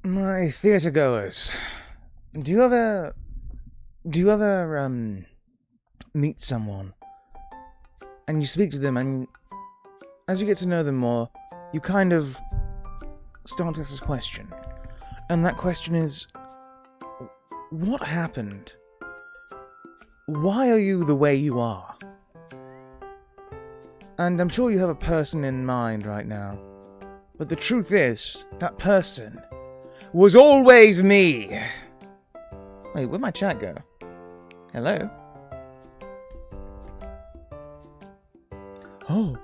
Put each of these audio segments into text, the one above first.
My theatre goers, do you ever meet someone and you speak to them, and as you get to know them more, you kind of start to ask a question, and that question is, what happened? Why are you the way you are? And I'm sure you have a person in mind right now, but the truth is, that person was always me. Wait, where'd my chat go? Hello? Oh.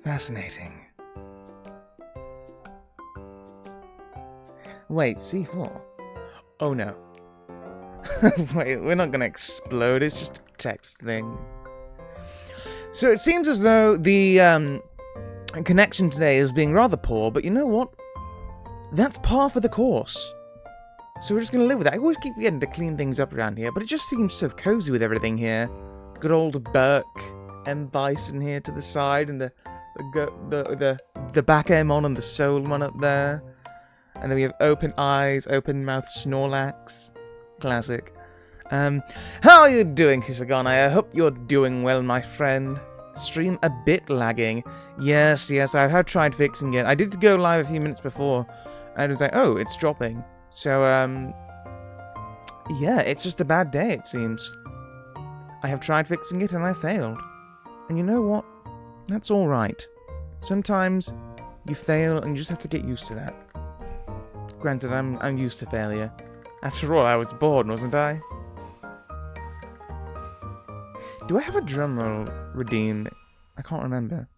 Fascinating. Wait, C4? Oh no. Wait, we're not gonna explode, it's just a text thing. So it seems as though the connection today is being rather poor, but you know what? That's par for the course. So we're just going to live with that. I always keep getting to clean things up around here, but it just seems so cozy with everything here. Good old Burke M. Bison here to the side, and the back M on and the soul one up there. And then we have open eyes, open mouth Snorlax. Classic. How are you doing, Kisagon? I hope you're doing well, my friend. Stream a bit lagging. Yes, I have tried fixing it. I did go live a few minutes before, and it was like, oh, it's dropping. So, yeah, it's just a bad day, it seems. I have tried fixing it, and I failed. And you know what? That's alright. Sometimes you fail, and you just have to get used to that. Granted, I'm used to failure. After all, I was born, wasn't I? Do I have a drumroll redeemed? I can't remember.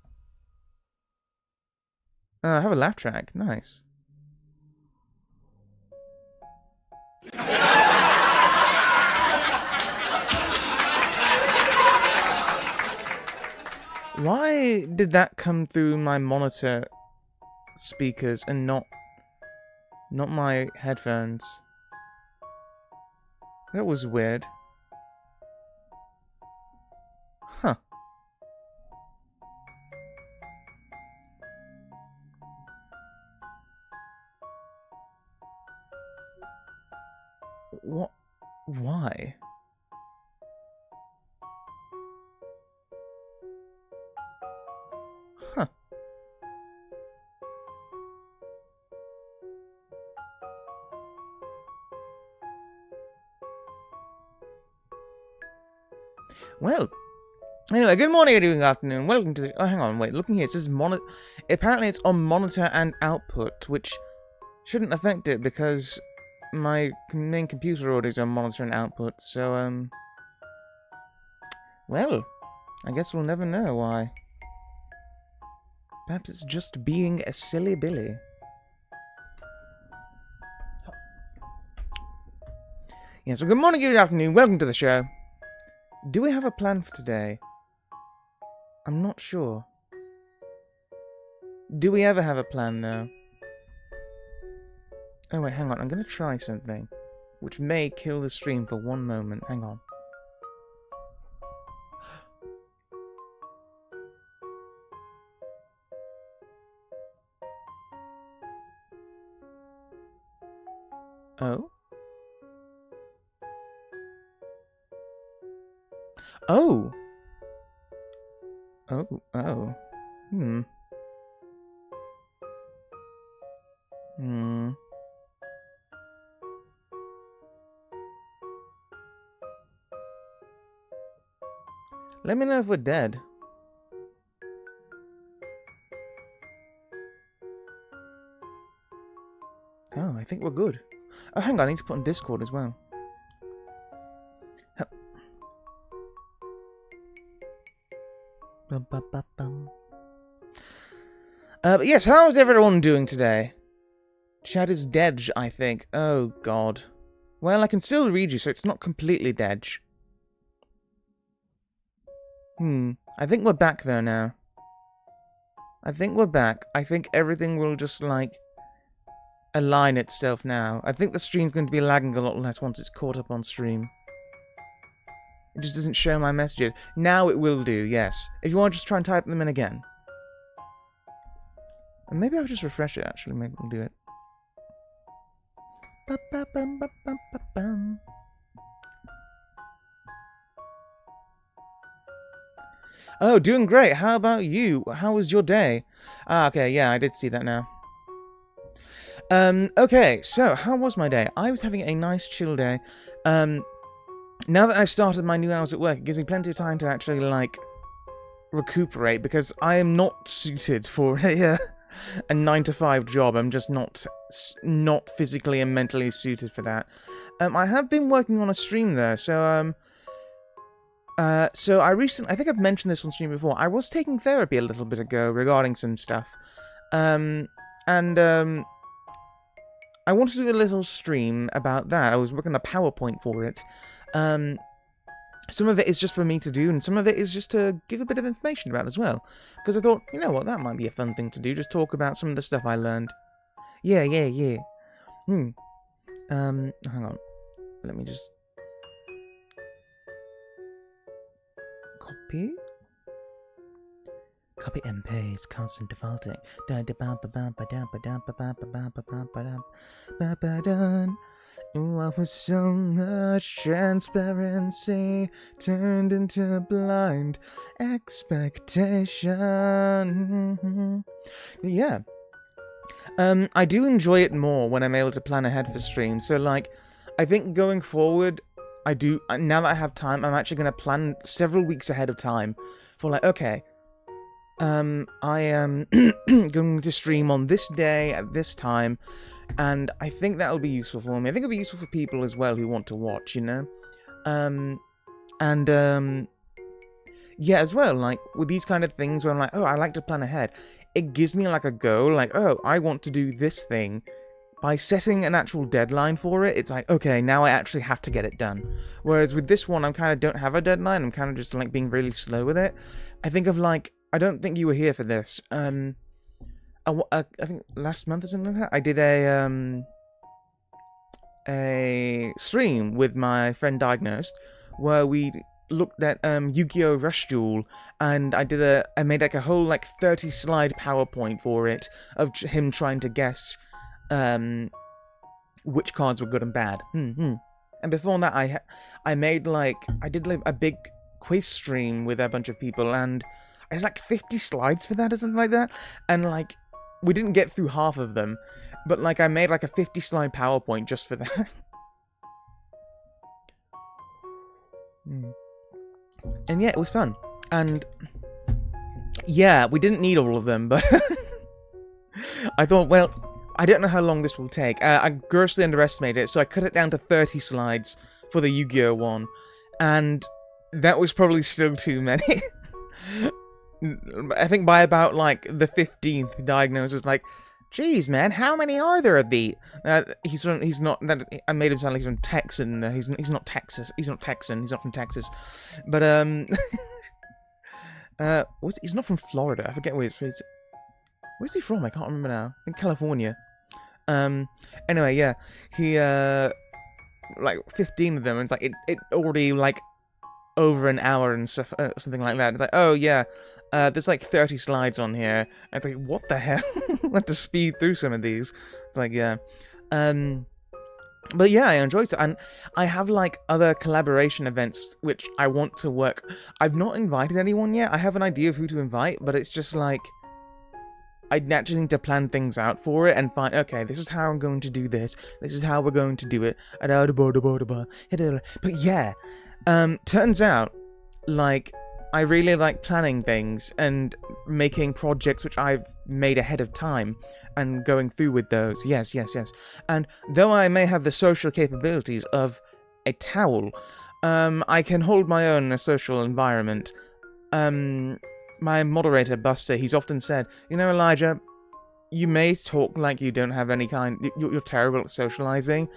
I have a laugh track. Nice. Why did that come through my monitor speakers and not my headphones? That was weird. Huh. What? Why? Huh. Well, anyway, good morning, good afternoon, welcome to the... Oh, hang on, wait, looking here, it says monitor... Apparently it's on monitor and output, which shouldn't affect it, because my main computer audio is on monitor and output, so, well, I guess we'll never know why. Perhaps it's just being a silly Billy. Yeah, so good morning, good afternoon, welcome to the show. Do we have a plan for today? I'm not sure. Do we ever have a plan now? Oh wait, hang on, I'm gonna try something, which may kill the stream for one moment. Hang on. Oh? Oh! Oh. Hmm. Let me know if we're dead. Oh, I think we're good. Oh, hang on, I need to put on Discord as well. But yes, how is everyone doing today? Chat is dead, I think. Oh, God. Well, I can still read you, so it's not completely dead. I think we're back, though, now. I think we're back. I think everything will just, like, align itself now. I think the stream's going to be lagging a lot less once it's caught up on stream. It just doesn't show my messages. Now it will do, yes. If you want to just try and type them in again. And maybe I'll just refresh it, actually. Maybe we'll do it. Oh, doing great. How about you? How was your day? Ah, okay, yeah, I did see that now. Okay, so how was my day? I was having a nice chill day. Now that I've started my new hours at work, it gives me plenty of time to actually, like, recuperate, because I am not suited for a 9-to-5 job. I'm just not physically and mentally suited for that. I have been working on a stream, though, so, I think I've mentioned this on stream before. I was taking therapy a little bit ago regarding some stuff. I wanted to do a little stream about that. I was working on a PowerPoint for it. Some of it is just for me to do, and some of it is just to give a bit of information about as well. Because I thought, you know what, that might be a fun thing to do, just talk about some of the stuff I learned. Yeah. Hang on. Let me just... Copy and paste, constant defaulting. What was so much transparency turned into blind expectation. Yeah. I do enjoy it more when I'm able to plan ahead for streams. So, like, I think going forward, now that I have time, I'm actually going to plan several weeks ahead of time for, like, okay, I am going to stream on this day at this time, and I think that'll be useful for me. I think it'll be useful for people as well who want to watch, you know? Yeah, as well, like, with these kind of things where I'm like, oh, I like to plan ahead, it gives me, like, a goal, like, oh, I want to do this thing. By setting an actual deadline for it, it's like, okay, now I actually have to get it done. Whereas with this one, I kind of don't have a deadline, I'm kind of just, like, being really slow with it. I think of, like, I don't think you were here for this, I think last month or something like that, I did a stream with my friend Diagnosed, where we looked at Yu-Gi-Oh! Rush Duel, and I made like a whole like 30-slide PowerPoint for it of him trying to guess which cards were good and bad. And before that, I did like a big quiz stream with a bunch of people, and I had like 50 slides for that or something like that, and like we didn't get through half of them, but like I made like a 50-slide PowerPoint just for that. And yeah, it was fun. And yeah, we didn't need all of them, but I thought, well, I don't know how long this will take. I grossly underestimated it, so I cut it down to 30 slides for the Yu-Gi-Oh! One, and that was probably still too many. I think by about, like, the 15th, Diagnosed was like, "Geez, man, how many are there of the?" I made him sound like he's from Texan. He's not Texas. He's not Texan. He's not from Texas. But he's not from Florida. I forget where's he from? I can't remember now. In California. Anyway, yeah, he like 15 of them, and it's like it already like over an hour and stuff, something like that. It's like, oh yeah. There's like 30 slides on here. I think, what the hell? I have to speed through some of these. It's like, yeah. But yeah, I enjoyed it. And I have like other collaboration events which I want to work. I've not invited anyone yet. I have an idea of who to invite, but it's just like, I naturally need to plan things out for it and find, okay, this is how I'm going to do this. This is how we're going to do it. But yeah, turns out, like, I really like planning things and making projects which I've made ahead of time and going through with those. Yes. And though I may have the social capabilities of a towel, I can hold my own in a social environment. My moderator, Buster, he's often said, you know, Elijah, you may talk like you don't have any you're terrible at socializing.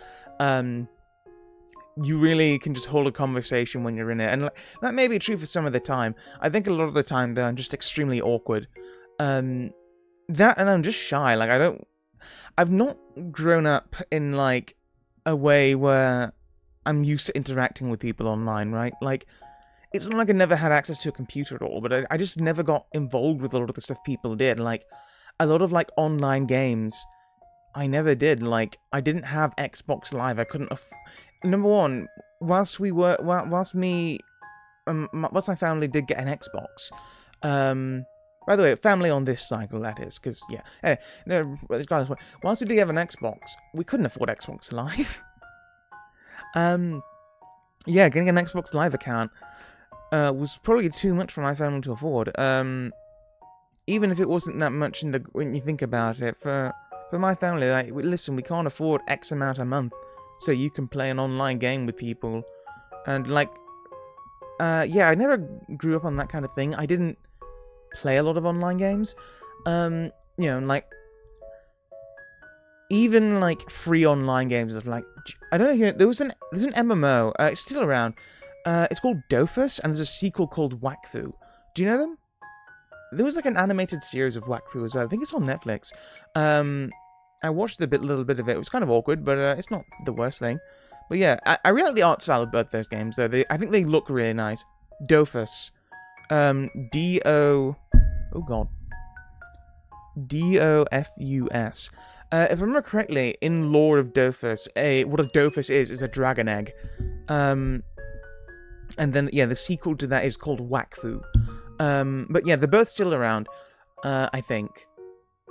You really can just hold a conversation when you're in it. And that may be true for some of the time. I think a lot of the time, though, I'm just extremely awkward. And I'm just shy. Like, I've not grown up in, like, a way where I'm used to interacting with people online, right? Like, it's not like I never had access to a computer at all, but I just never got involved with a lot of the stuff people did. Like, a lot of like online games I never did. Like, I didn't have Xbox Live. I couldn't. Number one, whilst my family did get an Xbox. By the way, family on this cycle, that is, because yeah. Anyway, no, regardless, whilst we did have an Xbox, we couldn't afford Xbox Live. Yeah, getting an Xbox Live account was probably too much for my family to afford. Even if it wasn't that much when you think about it, for my family, like, listen, we can't afford X amount a month, so you can play an online game with people, and like, yeah, I never grew up on that kind of thing. I didn't play a lot of online games, you know, like, even like free online games of like, I don't know, there's an MMO, it's still around, it's called Dofus, and there's a sequel called Wakfu. Do you know them? There was like an animated series of Wakfu as well. I think it's on Netflix. I watched a little bit of it. It was kind of awkward, but it's not the worst thing. But yeah, I really like the art style of both those games, though. I think they look really nice. Dofus. D-O... Oh, God. D-O-F-U-S. If I remember correctly, in lore of Dofus, what a Dofus is a dragon egg. And then, yeah, the sequel to that is called Wakfu. But yeah, they're both still around, I think.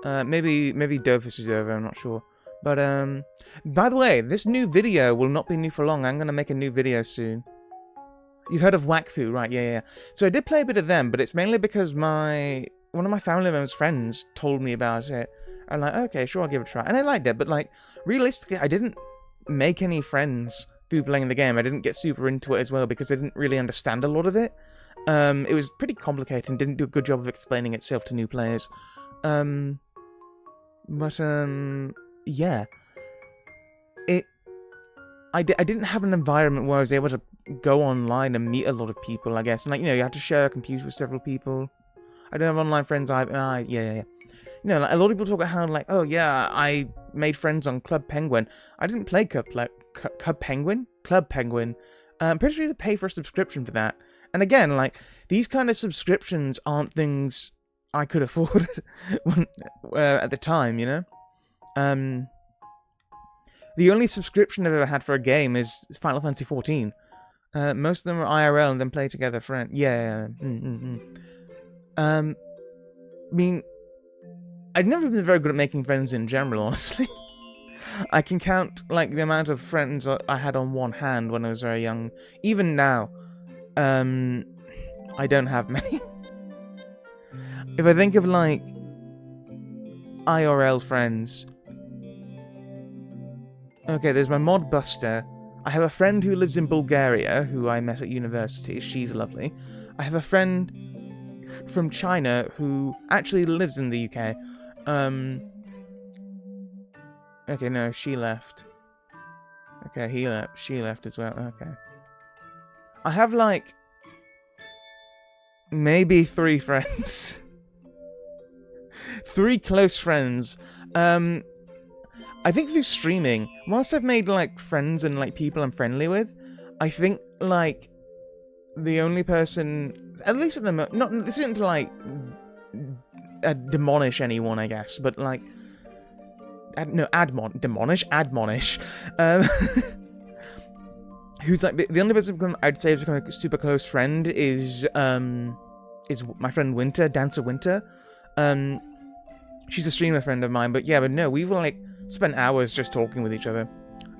Maybe Dofus is over, I'm not sure. But, by the way, this new video will not be new for long. I'm going to make a new video soon. You've heard of Wakfu, right? Yeah. So I did play a bit of them, but it's mainly because one of my family members' friends told me about it. I'm like, okay, sure, I'll give it a try. And I liked it, but like, realistically, I didn't make any friends through playing the game. I didn't get super into it as well because I didn't really understand a lot of it. It was pretty complicated and didn't do a good job of explaining itself to new players. Yeah. I didn't have an environment where I was able to go online and meet a lot of people, I guess. And, like, you know, you have to share a computer with several people. I don't have online friends either. Yeah. You know, like, a lot of people talk about how, like, oh, yeah, I made friends on Club Penguin. I didn't play Club Penguin? Club Penguin. I'm pretty sure you have to pay for a subscription for that. And again, like, these kind of subscriptions aren't things I could afford at the time, you know? The only subscription I've ever had for a game is Final Fantasy XIV. Most of them are IRL and then play together friends. Yeah. I mean, I've never been very good at making friends in general, honestly. I can count, like, the amount of friends I had on one hand when I was very young. Even now, I don't have many. If I think of, like, IRL friends... Okay, there's my mod Buster. I have a friend who lives in Bulgaria, who I met at university. She's lovely. I have a friend from China who actually lives in the UK. Okay, no, she left. Okay, he left. She left as well. Okay. I have, like, maybe 3 friends. 3 close friends. I think through streaming, whilst I've made, like, friends and, like, people I'm friendly with, I think, like, the only person, at least at the moment, this isn't to, like, demolish anyone, I guess, but, like, admonish, who's, like, the only person I'd say has become a super close friend is my friend Winter, Dancer Winter. She's a streamer friend of mine, but no, we've, like, spent hours just talking with each other.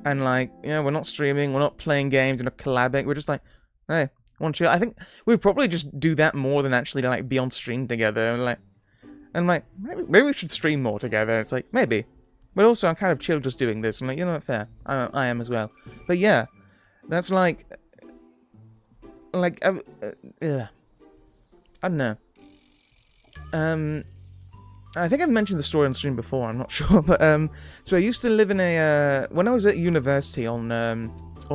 And, like, you know, we're not streaming, we're not playing games, we're not collabing, we're just like, hey, want to chill? I think we'd probably just do that more than actually, like, be on stream together. And, like, maybe we should stream more together. It's like, maybe. But also, I'm kind of chill just doing this. I'm like, you know what, fair. I am as well. But yeah, that's like I don't know. I think I've mentioned the story on stream before, I'm not sure, but so I used to live in when I was at university on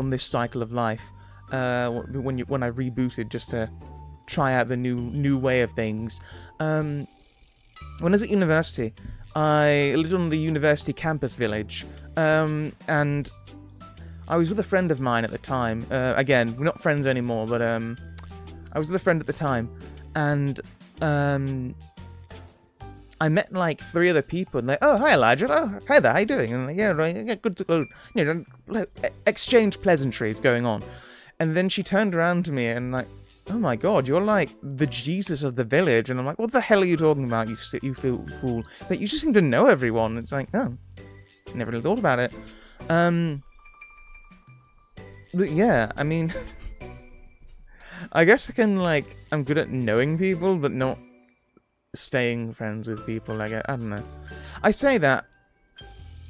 this cycle of life, when I rebooted just to try out the new way of things. When I was at university, I lived on the university campus village, and I was with a friend of mine at the time. Again, we're not friends anymore, but I was with a friend at the time, and I met like 3 other people, and like, oh, hi Elijah, oh, hi there, how you doing? And like, yeah, right, yeah, good to go, you know, exchange pleasantries going on. And then she turned around to me and like, oh my god, you're like the Jesus of the village. And I'm like, what the hell are you talking about, you fool? Like, you just seem to know everyone. It's like, oh, never really thought about it. But yeah, I mean, I guess I'm good at knowing people, but not staying friends with people. Like, I don't know. I say that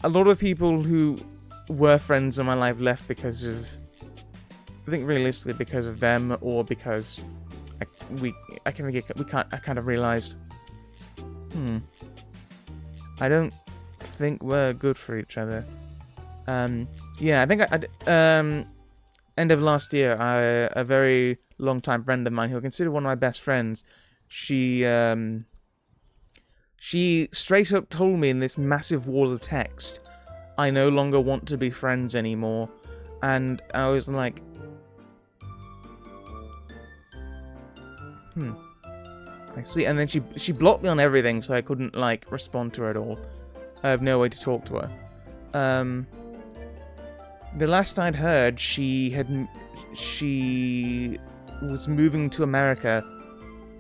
a lot of people who were friends in my life left because of, I think realistically because of them, or because I kind of realized, I don't think we're good for each other. Yeah, I think end of last year, a very long-time friend of mine, who I consider one of my best friends, she straight up told me in this massive wall of text, I no longer want to be friends anymore. And I was like, I see. And then she blocked me on everything, so I couldn't like respond to her at all. I have no way to talk to her. The last I'd heard, she was moving to America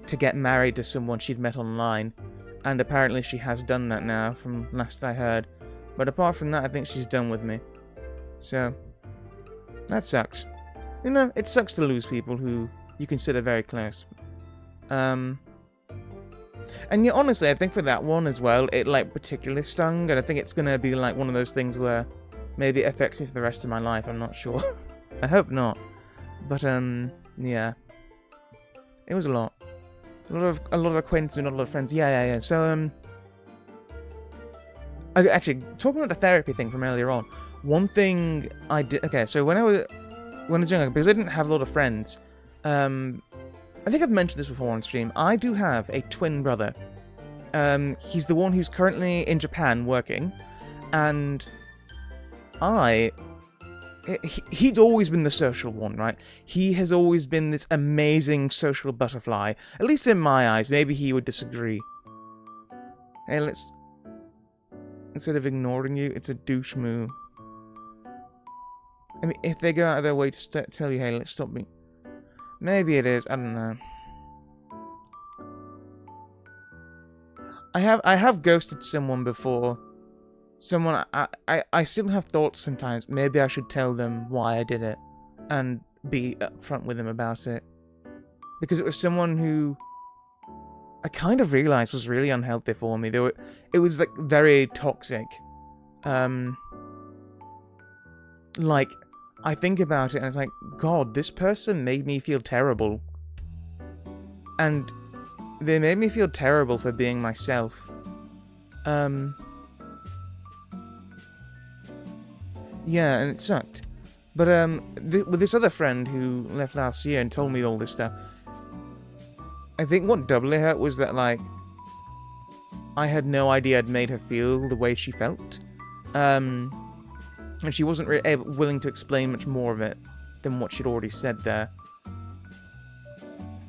to get married to someone she'd met online, and apparently she has done that now, from last I heard. But apart from that, I think she's done with me. So, that sucks. You know, it sucks to lose people who you consider very close. And yeah, honestly, I think for that one as well, it like particularly stung, and I think it's gonna be like one of those things where maybe it affects me for the rest of my life. I'm not sure. I hope not. But yeah, it was a lot. A lot of acquaintances, not a lot of friends. Yeah. So actually, talking about the therapy thing from earlier on, one thing I did. Okay, so when I was younger, because I didn't have a lot of friends, I think I've mentioned this before on stream. I do have a twin brother. He's the one who's currently in Japan working, and he's always been the social one, right? He has always been this amazing social butterfly, at least in my eyes. Maybe he would disagree. Hey, let's, instead of ignoring you, it's a douche move. I mean, if they go out of their way to tell you, hey, let's stop me. Maybe it is, I don't know. I have ghosted someone before. Someone, I still have thoughts sometimes. Maybe I should tell them why I did it and be upfront with them about it. Because it was someone who I kind of realized was really unhealthy for me. It was like very toxic. Like, I think about it and it's like, God, this person made me feel terrible. And they made me feel terrible for being myself. Yeah, and it sucked. But with this other friend who left last year and told me all this stuff, I think what doubly hurt was that, like, I had no idea I'd made her feel the way she felt. And she wasn't really willing to explain much more of it than what she'd already said there.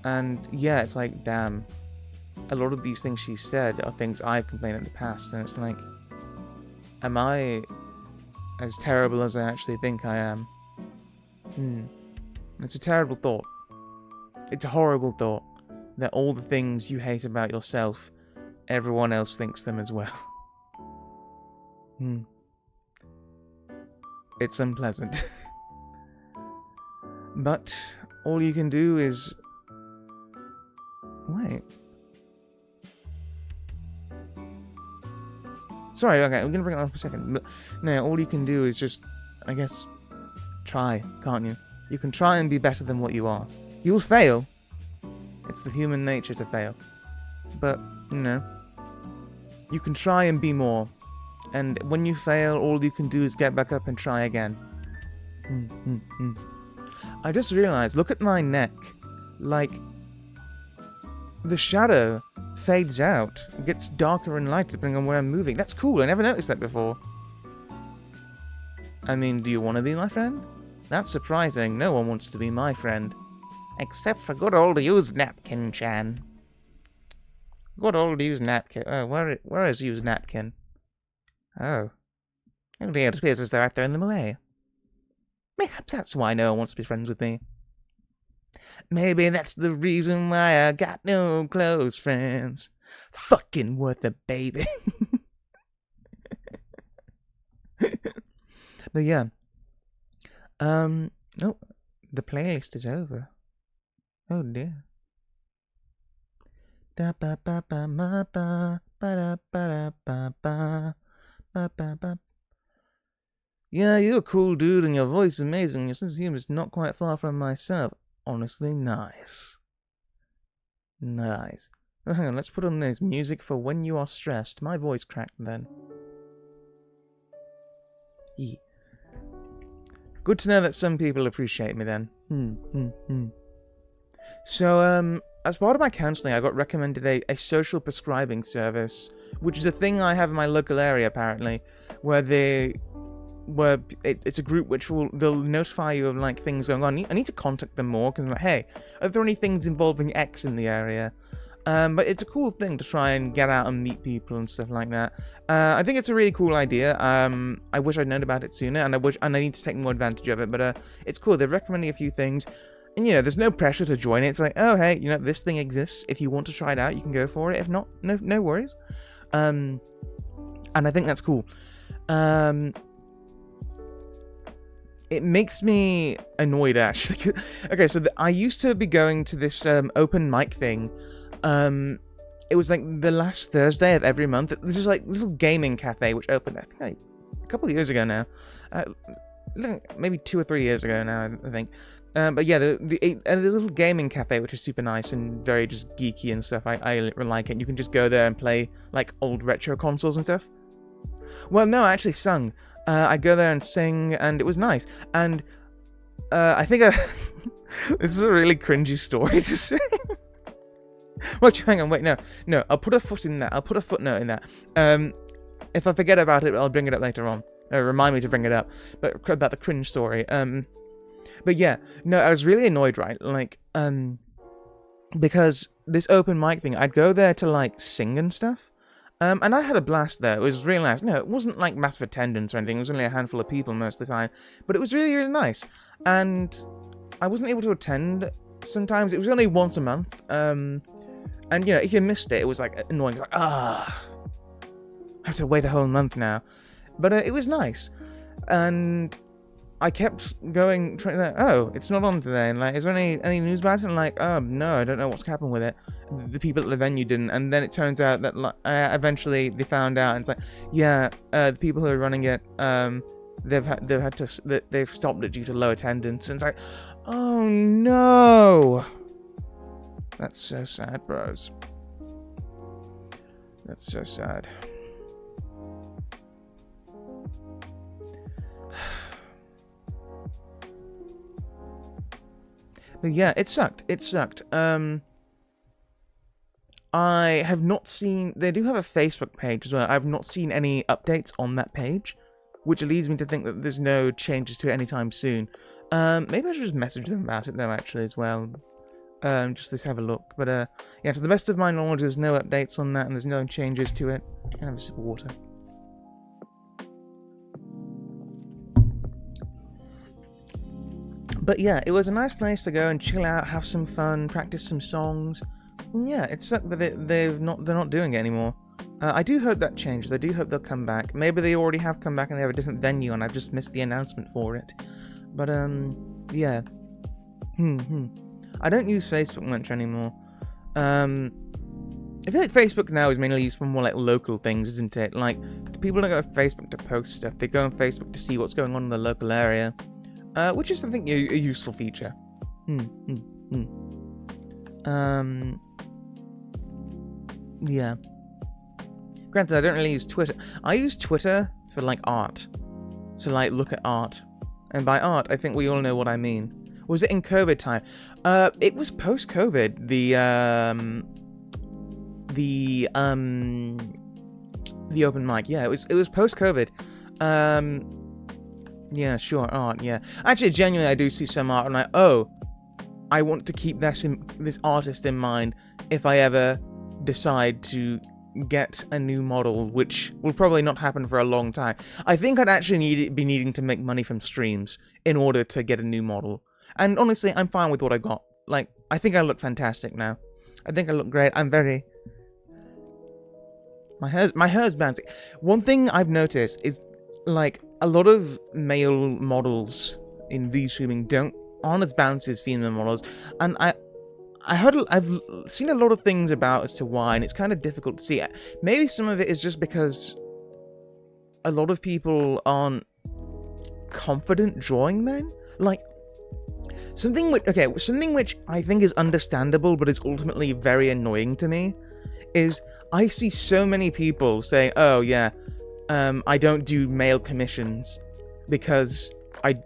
And yeah, it's like, damn. A lot of these things she said are things I've complained in the past, and it's like, am I as terrible as I actually think I am? It's a terrible thought. It's a horrible thought that all the things you hate about yourself, everyone else thinks them as well. It's unpleasant. But all you can do is... Wait. Sorry, okay, I'm gonna bring it up a second. But no, all you can do is just, I guess, try, can't you? You can try and be better than what you are. You'll fail. It's the human nature to fail. But, you know, you can try and be more. And when you fail, all you can do is get back up and try again. I just realized, look at my neck. Like, the shadow fades out. It gets darker and lighter depending on where I'm moving. That's cool, I never noticed that before. I mean, do you want to be my friend? That's surprising. No one wants to be my friend. Except for good old used Napkin-chan. Got old used napkin. Oh, where is used napkin? Oh. It appears as though I thrown them away. Perhaps that's why no one wants to be friends with me. Maybe that's the reason why I got no close friends. Fucking worth it, baby. But yeah. Oh, the playlist is over. Oh dear. Da ba ba ba ma ba ba da ba da ba ba ba ba ba. Yeah, you're a cool dude and your voice is amazing. Your sense of humor is not quite far from myself. Honestly, nice. Nice. Oh, hang on, let's put on this music for when you are stressed. My voice cracked then. Yeah. Good to know that some people appreciate me then. So, as part of my counselling, I got recommended a social prescribing service, which is a thing I have in my local area apparently, where it's a group which they'll notify you of like things going on. I need to contact them more because I'm like, hey, are there any things involving X in the area? But it's a cool thing to try and get out and meet people and stuff like that. I think it's a really cool idea. I wish I'd known about it sooner, and I need to take more advantage of it. But it's cool. They're recommending a few things, and there's no pressure to join it. It's like, oh hey, this thing exists. If you want to try it out, you can go for it. If not, no worries. And I think that's cool. It makes me annoyed actually. Okay, so I used to be going to this open mic thing. It was like the last Thursday of every month. This is like a little gaming cafe which opened, I think, like a couple of years ago now. Maybe 2 or 3 years ago now, I think. But yeah, the little gaming cafe which is super nice and very just geeky and stuff. I like it. You can just go there and play like old retro consoles and stuff. Well, no, I actually sung. I go there and sing, and it was nice. And I think this is a really cringy story to say. Hang on, wait, no, I'll put a footnote in that. If I forget about it, I'll bring it up later on. Remind me to bring it up, but about the cringe story. But yeah, no, I was really annoyed, right? Like, because this open mic thing, I'd go there to like sing and stuff. And I had a blast there. It was really nice. No, it wasn't like massive attendance or anything. It was only a handful of people most of the time. But it was really, really nice. And I wasn't able to attend sometimes. It was only once a month. And, if you missed it, it was like annoying. Like, I have to wait a whole month now. But it was nice. And I kept going, trying to, oh, it's not on today. And like, is there any news about it? And like, no, I don't know what's happened with it. The people at the venue didn't, and then it turns out that eventually they found out, and it's like, yeah, the people who are running it, they've stopped it due to low attendance, and it's like, oh no, that's so sad, bros. That's so sad. But yeah, it sucked. I have not seen... They do have a Facebook page as well. I've not seen any updates on that page, which leads me to think that there's no changes to it anytime soon. Maybe I should just message them about it, though, actually, as well. Just to have a look. But, yeah, to the best of my knowledge, there's no updates on that, and there's no changes to it. I can have a sip of water. But, yeah, it was a nice place to go and chill out, have some fun, practice some songs. Yeah, it sucked that they're not doing it anymore. I do hope that changes. I do hope they'll come back. Maybe they already have come back and they have a different venue and I've just missed the announcement for it. But, yeah. I don't use Facebook much anymore. I feel like Facebook now is mainly used for more like local things, isn't it? Like, people don't go to Facebook to post stuff. They go on Facebook to see what's going on in the local area. Which is, I think, a useful feature. Yeah. Granted, I don't really use Twitter. I use Twitter for, like, art. To, like, look at art. And by art, I think we all know what I mean. Was it in COVID time? It was post-COVID. The open mic. Yeah, it was post-COVID. Yeah, sure, art, yeah. Actually, genuinely, I do see some art, and I want to keep this artist in mind if I ever decide to get a new model, which will probably not happen for a long time. I think I'd actually be needing to make money from streams in order to get a new model. And honestly, I'm fine with what I got. Like, I think I look fantastic now. I think I look great. I'm very... My hair's bouncing. One thing I've noticed is, like, a lot of male models in VStreaming aren't as bouncy as female models, and I've seen a lot of things about as to why, and it's kind of difficult to see. Maybe some of it is just because a lot of people aren't confident drawing men. Like, something which I think is understandable, but is ultimately very annoying to me, is I see so many people saying, "Oh yeah, I don't do male commissions because like,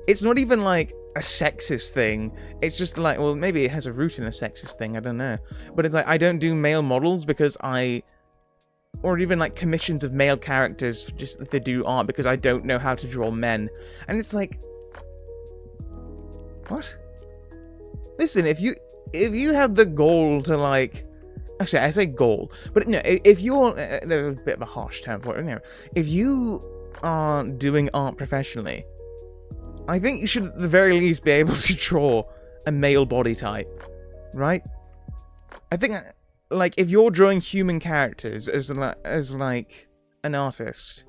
it's not even like a sexist thing. It's just like, well, maybe it has a root in a sexist thing, I don't know. But it's like, I don't do male models because or even like commissions of male characters just that they do art because I don't know how to draw men. And it's like, what? Listen, if you have the goal to, like, actually I say goal, but no, if you're, there's a bit of a harsh term for it, you know, if you are doing art professionally, I think you should at the very least be able to draw a male body type, right? I think, like, if you're drawing human characters as like an artist,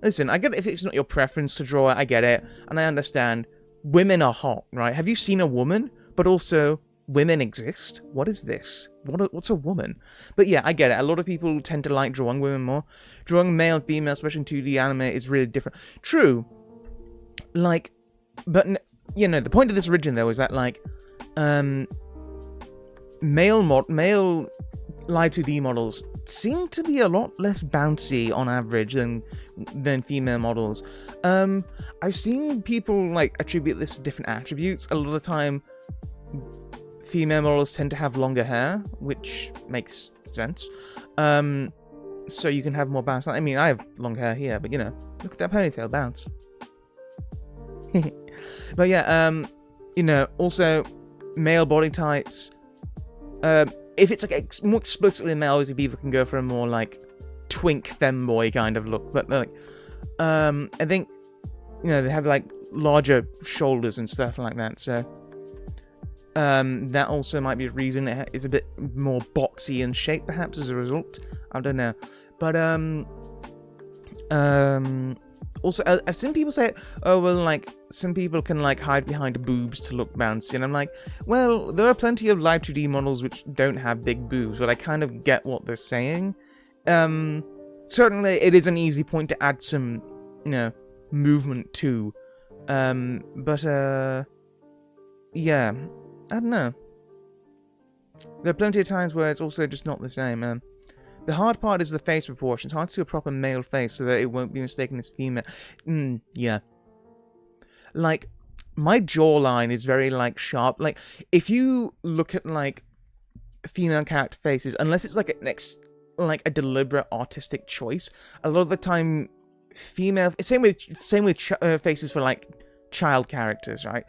listen, I get it if it's not your preference to draw it, I get it, and I understand. Women are hot, right? Have you seen a woman? But also, women exist? What is this? What's a woman? But yeah, I get it. A lot of people tend to like drawing women more. Drawing male and female, especially in 2D anime, is really different. True. Like, but, you know, the point of this origin, though, is that, like, male live 2D models seem to be a lot less bouncy on average than female models. I've seen people, like, attribute this to different attributes. A lot of the time, female models tend to have longer hair, which makes sense. So you can have more bounce. I mean, I have long hair here, but, you know, look at that ponytail, bounce. But yeah, you know, also, male body types, if it's like more explicitly male, obviously people can go for a more like twink femboy kind of look. But like, I think, you know, they have like larger shoulders and stuff like that. So that also might be a reason it is a bit more boxy in shape, perhaps as a result. I don't know, but also, I've seen people say, oh, well, like, some people can, like, hide behind boobs to look bouncy, and I'm like, well, there are plenty of live 2D models which don't have big boobs, but I kind of get what they're saying. Certainly, it is an easy point to add some, you know, movement to. But, yeah, I don't know. There are plenty of times where it's also just not the same, The hard part is the face proportion. It's hard to do a proper male face so that it won't be mistaken as female. Yeah. Like, my jawline is very, like, sharp. Like, if you look at, like, female character faces, unless it's, like, a deliberate artistic choice, a lot of the time, female... Same with faces for, like, child characters, right?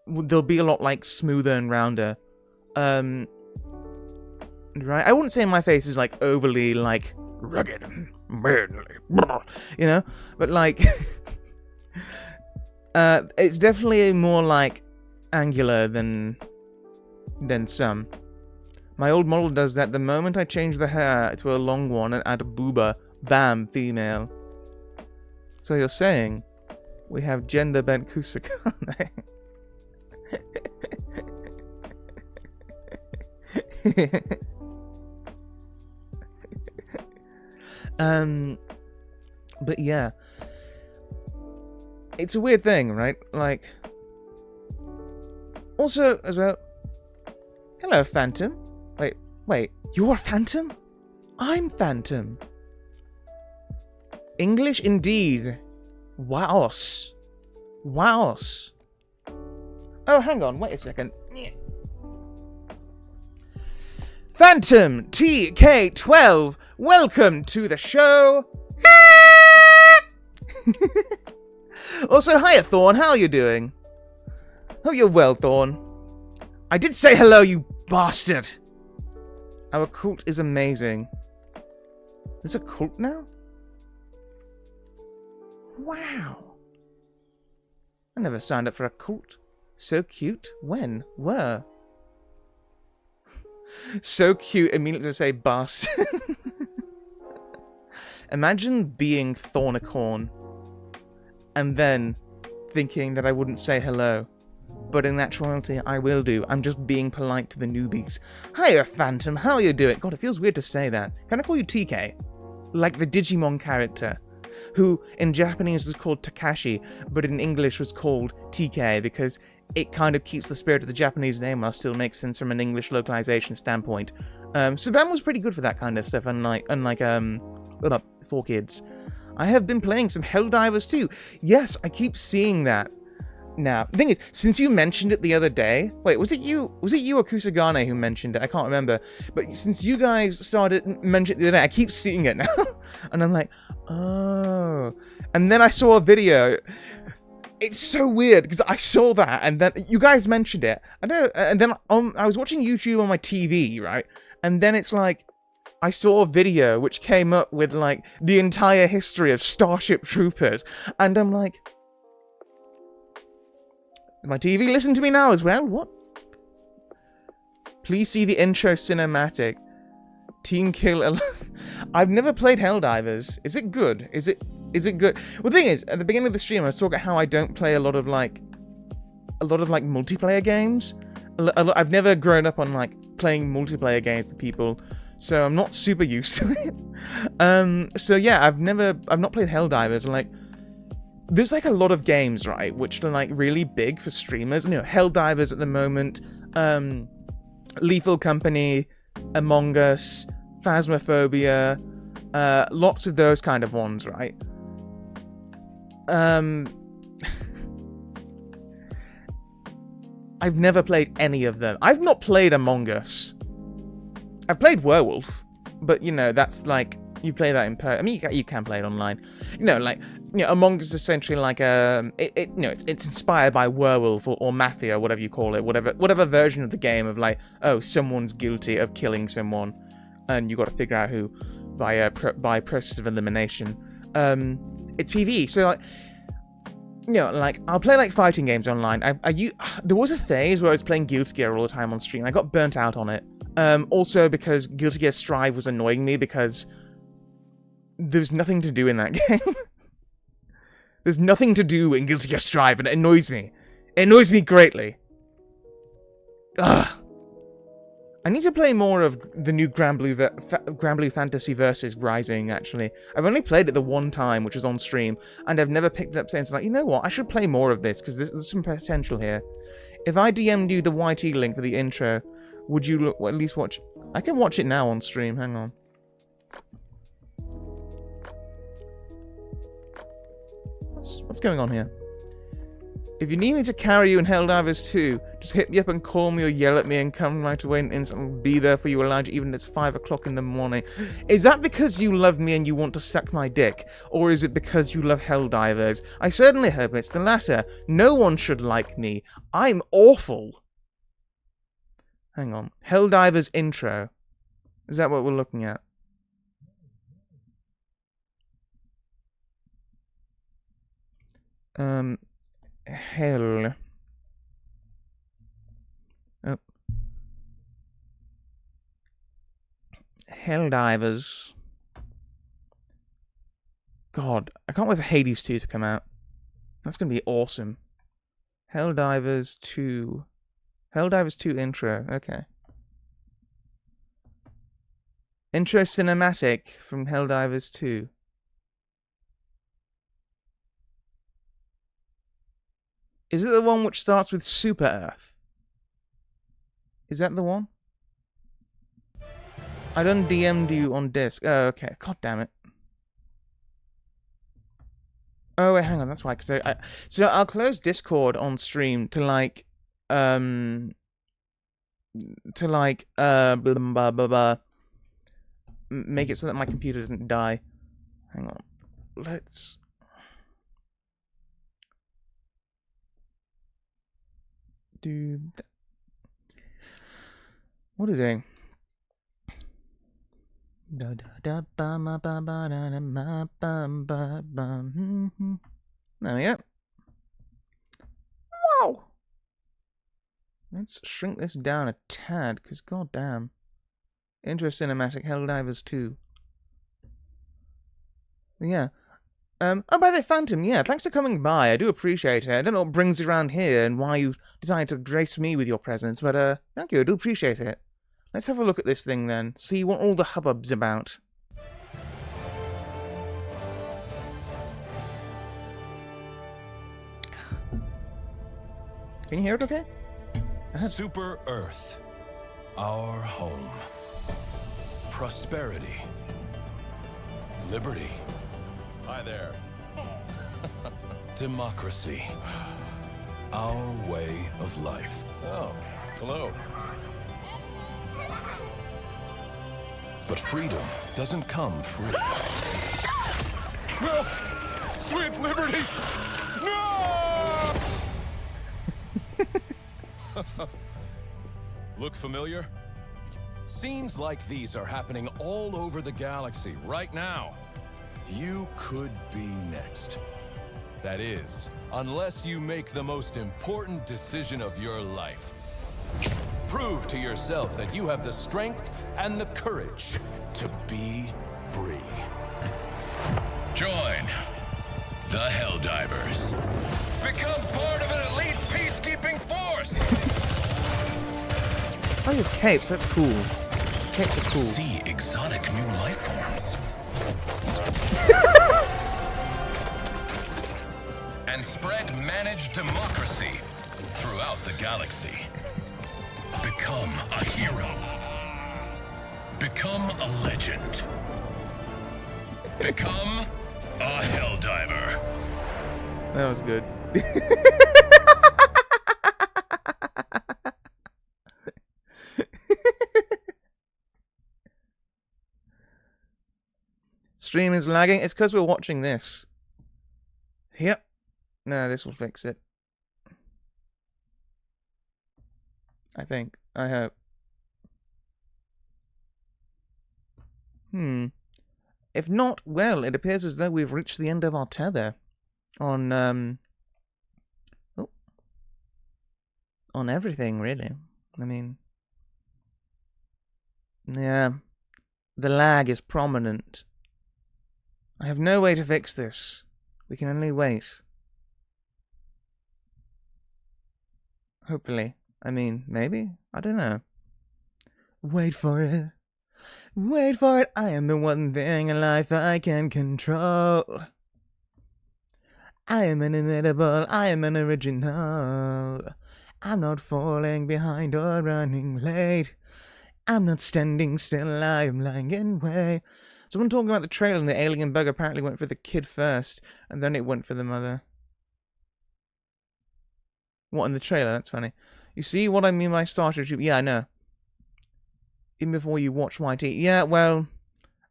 They'll be a lot, like, smoother and rounder. Right? I wouldn't say my face is, like, overly, like, rugged and manly, you know? But, like, it's definitely more, like, angular than some. My old model does that. The moment I change the hair to a long one and add a booba, bam, female. So you're saying we have gender-bent Kusakane? But yeah, it's a weird thing, right? Like, also, as well, hello, Phantom. Wait, you're Phantom? I'm Phantom. English indeed. Wows. Wows. Oh, hang on, wait a second. Phantom TK12, welcome to the show. Also, hiya, Thorn. How are you doing? Hope you're well, Thorn. I did say hello, you bastard! Our cult is amazing. There's a cult now? Wow. I never signed up for a cult. So cute. When? Where? So cute, immediately to say bastard. Imagine being Thornicorn and then thinking that I wouldn't say hello. But in actuality, I will do. I'm just being polite to the newbies. Hiya, Phantom. How are you doing? God, it feels weird to say that. Can I call you TK? Like the Digimon character, who in Japanese was called Takashi, but in English was called TK because it kind of keeps the spirit of the Japanese name while still makes sense from an English localization standpoint. So Ben was pretty good for that kind of stuff, unlike 4Kids. I have been playing some Helldivers too. Yes, I keep seeing that. Now, the thing is, since you mentioned it the other day... Wait, was it you or Kusagane who mentioned it? I can't remember. But since you guys started mentioning it the other day, I keep seeing it now. And I'm like, oh. And then I saw a video. It's so weird, because I saw that, and then you guys mentioned it. I know, and then I was watching YouTube on my TV, right? And then it's like, I saw a video which came up with, like, the entire history of Starship Troopers. And I'm like... My TV, listen to me now as well. What? Please see the intro cinematic. Team Kill. I've never played Helldivers. Is it good? Is it good? Well, the thing is, at the beginning of the stream, I was talking how I don't play a lot of multiplayer games. I've never grown up on like playing multiplayer games with people, so I'm not super used to it. So yeah, I've not played Helldivers, and like. There's like a lot of games, right, which are like really big for streamers. You know, Helldivers at the moment, Lethal Company, Among Us, Phasmophobia, lots of those kind of ones, right? I've never played any of them. I've not played Among Us. I've played Werewolf, but you know, that's like, you play that in I mean, you can play it online. You know, like, you know, Among Us is essentially like it's inspired by Werewolf or Mafia, whatever you call it, whatever version of the game of like, oh, someone's guilty of killing someone, and you got to figure out who by process of elimination. It's PvE, so like, you know, like I'll play like fighting games online. There was a phase where I was playing Guilty Gear all the time on stream. I got burnt out on it. Also because Guilty Gear Strive was annoying me because there's nothing to do in that game. There's nothing to do in Guilty Gear Strive, and it annoys me. It annoys me greatly. Ugh. I need to play more of the new Granblue Fantasy Versus Rising, actually. I've only played it the one time, which was on stream, and I've never picked it up since. Like, you know what? I should play more of this, because there's some potential here. If I DM'd you the YT link for the intro, would you at least watch... I can watch it now on stream, hang on. What's going on here? If you need me to carry you in Helldivers 2, just hit me up and call me or yell at me and come right away and instantly be there for you, Elijah, even if it's 5 o'clock in the morning. Is that because you love me and you want to suck my dick? Or is it because you love Helldivers? I certainly hope it's the latter. No one should like me. I'm awful. Hang on. Helldivers intro. Is that what we're looking at? Hell. Oh. Helldivers. God, I can't wait for Hades 2 to come out. That's going to be awesome. Helldivers 2. Helldivers 2 intro. Okay. Intro cinematic from Helldivers 2. Is it the one which starts with Super Earth? Is that the one? I done DM'd you on disc. Oh, okay. God damn it. Oh, wait, hang on. That's why. So I'll close Discord on stream to like, blah, blah, blah, blah, make it so that my computer doesn't die. Hang on. Let's... do that. What are you doing? There we go. Wow! Let's shrink this down a tad, because goddamn. Intro cinematic, Helldivers 2. Yeah. Oh, by the way, Phantom, yeah, thanks for coming by. I do appreciate it. I don't know what brings you around here and why you decided to grace me with your presence, but, thank you, I do appreciate it. Let's have a look at this thing, then. See what all the hubbub's about. Can you hear it okay? Super Earth. Our home. Prosperity. Liberty. Hi there. Democracy. Our way of life. Oh, hello. But freedom doesn't come free. No! Sweet liberty! No! Look familiar? Scenes like these are happening all over the galaxy right now. You could be next. That is, unless you make the most important decision of your life. Prove to yourself that you have the strength and the courage to be free. Join the Helldivers. Become part of an elite peacekeeping force! Oh, you have capes, that's cool. Capes are cool. See exotic new life forms. And spread managed democracy throughout the galaxy. Become a hero. Become a legend. Become a Helldiver. That was good. Stream is lagging. It's because we're watching this. Yep. No, this will fix it. I think. I hope. If not, well, it appears as though we've reached the end of our tether. On everything, really. I mean... yeah. The lag is prominent. I have no way to fix this. We can only wait. Hopefully. I mean, maybe? I don't know. Wait for it. Wait for it. I am the one thing in life I can control. I am inimitable. I am an original. I'm not falling behind or running late. I'm not standing still. I am lying in wait. Someone talking about the trailer and the alien bug apparently went for the kid first, and then it went for the mother. What, in the trailer? That's funny. You see what I mean by Starship Troopers? Yeah, I know. Even before you watch YT. Yeah, well,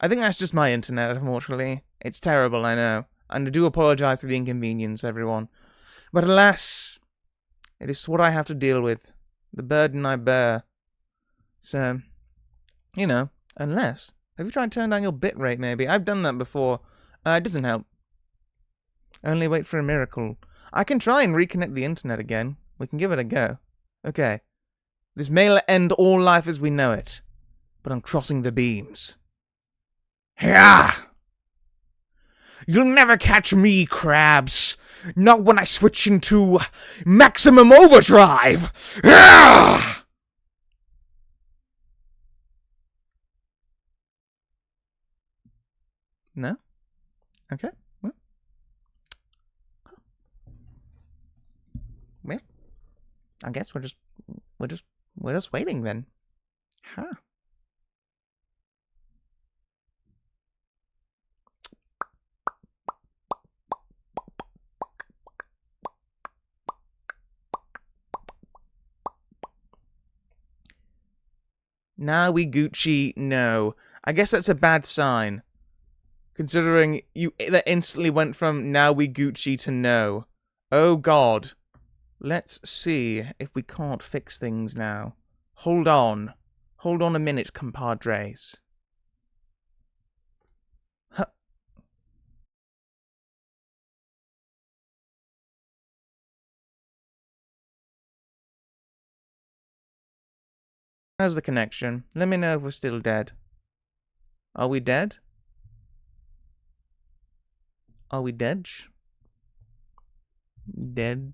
I think that's just my internet, unfortunately. It's terrible, I know. And I do apologize for the inconvenience, everyone. But alas, it is what I have to deal with. The burden I bear. So, you know, unless... have you tried to turn down your bitrate, maybe? I've done that before. It doesn't help. Only wait for a miracle. I can try and reconnect the internet again. We can give it a go. Okay. This may end all life as we know it. But I'm crossing the beams. Yeah! You'll never catch me, crabs. Not when I switch into maximum overdrive. Yeah! No? Okay. Well, I guess we're just waiting then. Huh. Now we Gucci, no. I guess that's a bad sign. Considering that instantly went from now we Gucci to no. Oh god. Let's see if we can't fix things now. Hold on. Hold on a minute, compadres. Huh. How's the connection? Let me know if we're still dead. Are we dead? Are we dead? Dead?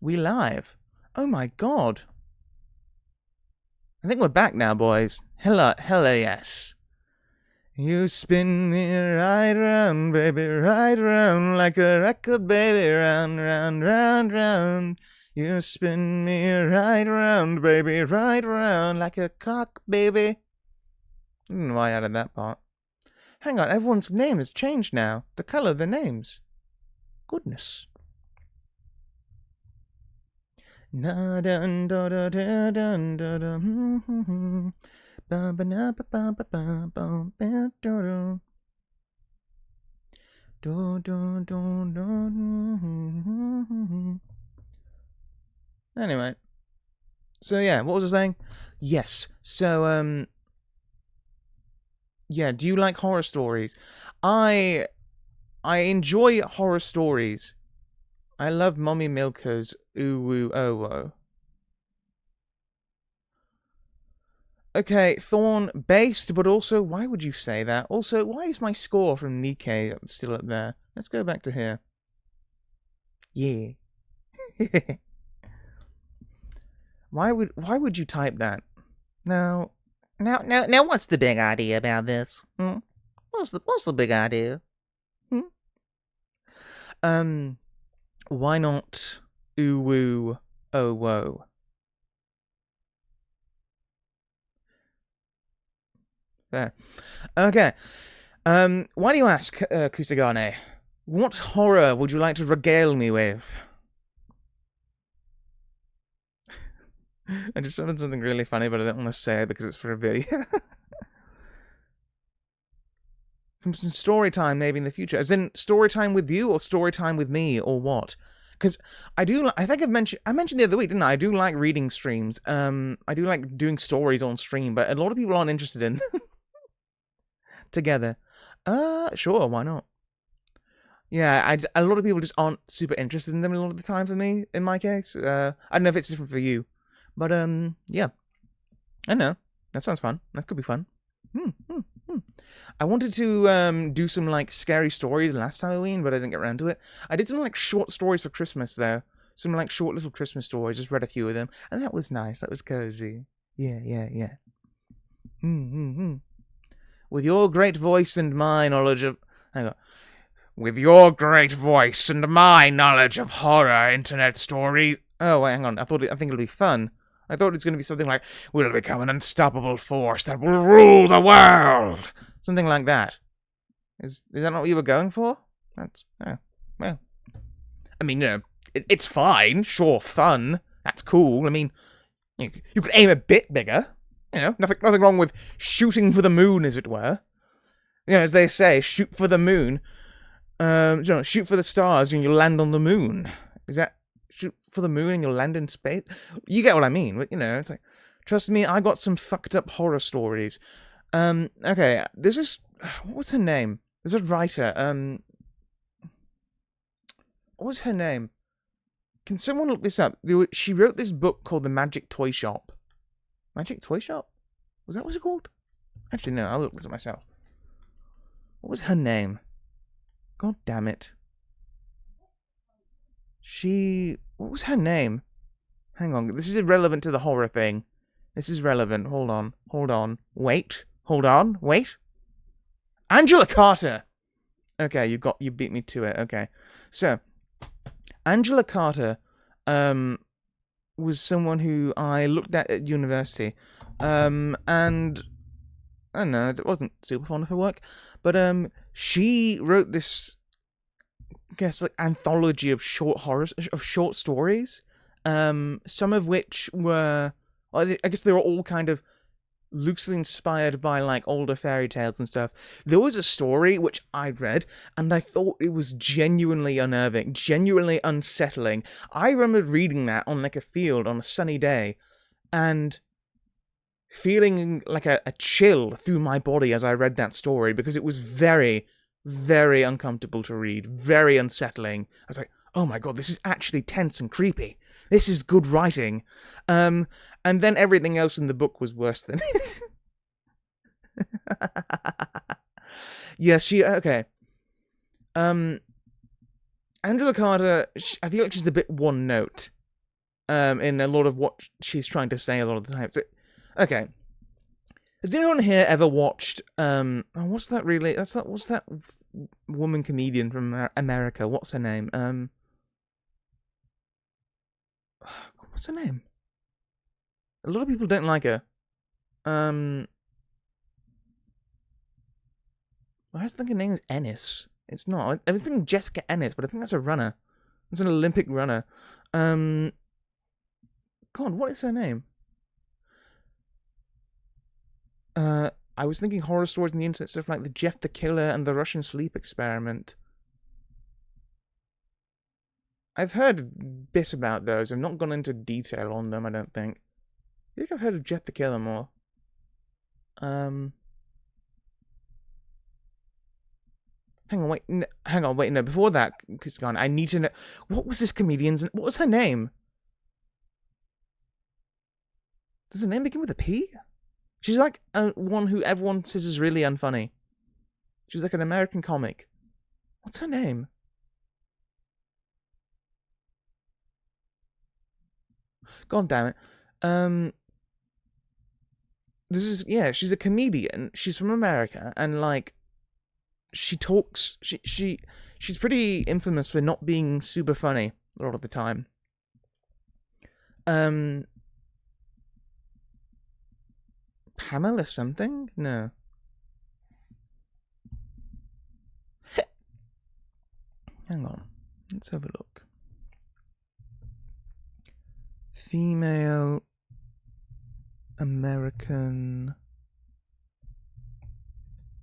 We live? Oh my god. I think we're back now, boys. Hella yes. You spin me right round, baby, right round, like a record, baby, round, round, round, round. You spin me right round, baby, right round, like a cock, baby. I don't know why I added that part. Hang on, everyone's name has changed now. The colour of their names. Goodness. Na dun da da da dun da da ba ba na ba ba ba ba ba ba do do do do do. Anyway, so yeah, what was I saying? Yes, so yeah, do you like horror stories? I enjoy horror stories. I love Mommy Milker's Ooh Woo Oh Wo. Okay, Thorn, based, but also, why would you say that? Also, why is my score from Nikkei still up there? Let's go back to here. Yeah. Why would you type that? Now, what's the big idea about this? What's the big idea? Why not Ooh Woo Oh Wo? There. Okay. Why do you ask, Kusagane? What horror would you like to regale me with? I just found something really funny, but I don't want to say it because it's for a video. From some story time maybe in the future. As in, story time with you, or story time with me, or what? Because I think I mentioned the other week, didn't I? I do like reading streams. I do like doing stories on stream, but a lot of people aren't interested in together. Sure, why not? Yeah, a lot of people just aren't super interested in them a lot of the time for me, in my case. I don't know if it's different for you. But, yeah. I know. That sounds fun. That could be fun. I wanted to do some, like, scary stories last Halloween, but I didn't get around to it. I did some, like, short stories for Christmas, though. Some, like, short little Christmas stories. Just read a few of them. And that was nice. That was cozy. Yeah. With your great voice and my knowledge of... Hang on. With your great voice and my knowledge of horror internet stories... Oh, wait, hang on. I think it'll be fun. I thought it was going to be something like, we'll become an unstoppable force that will rule the world. Something like that. Is that not what you were going for? That's, oh, well. I mean, you know, it's fine. Sure, fun. That's cool. I mean, you could aim a bit bigger. You know, nothing wrong with shooting for the moon, as it were. You know, as they say, shoot for the moon. Shoot for the stars and you land on the moon. Is that... shoot for the moon and you'll land in space? You get what I mean. You know, it's like, trust me, I got some fucked up horror stories. Okay, this is... what was her name? There's a writer, what was her name? Can someone look this up? She wrote this book called The Magic Toy Shop. Magic Toy Shop? Was that what it's called? Actually, no, I'll look this up myself. What was her name? God damn it. What was her name? Hang on, this is irrelevant to the horror thing. This is relevant. Hold on. Wait. Hold on. Wait. Angela Carter! Okay, you beat me to it. Okay. So, Angela Carter, was someone who I looked at university. And, I don't know, it wasn't super fond of her work. But, she wrote this, I guess, like, anthology of short stories. Some of which were, I guess they were all kind of loosely inspired by like older fairy tales and stuff. There was a story which I'd read and I thought it was genuinely unnerving, genuinely unsettling. I remember reading that on like a field on a sunny day and feeling like a chill through my body as I read that story because it was very, very uncomfortable to read, very unsettling. I was like, oh my god, this is actually tense and creepy. This is good writing. And then everything else in the book was worse than it. Yeah, okay. Angela Carter, I feel like she's a bit one note. In a lot of what she's trying to say a lot of the time. So, okay. Has anyone here ever watched what's that really? What's that woman comedian from America? What's her name? What's her name? A lot of people don't like her. I was thinking her name is Ennis. It's not. I was thinking Jessica Ennis, but I think that's a runner. It's an Olympic runner. God, what is her name? I was thinking horror stories on the internet, stuff like the Jeff the Killer and the Russian Sleep Experiment. I've heard a bit about those. I've not gone into detail on them, I don't think. I think I've heard of Jeff the Killer more. Hang on, wait, no, before that, gone. I need to know, what was this comedian's, what was her name? Does her name begin with a P? She's like one who everyone says is really unfunny. She's like an American comic. What's her name? God damn it. She's a comedian. She's from America, and like, she talks. She's pretty infamous for not being super funny a lot of the time. Pamela something? No. Hang on. Let's have a look. Female American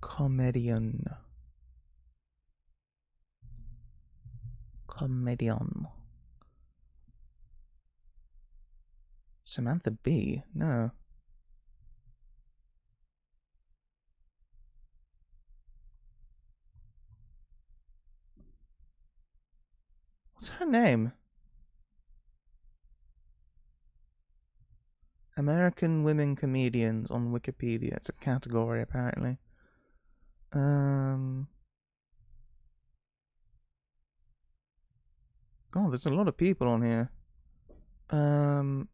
comedian. Samantha Bee? No. What's her name? American women comedians on Wikipedia. It's a category, apparently. God, there's a lot of people on here. Hang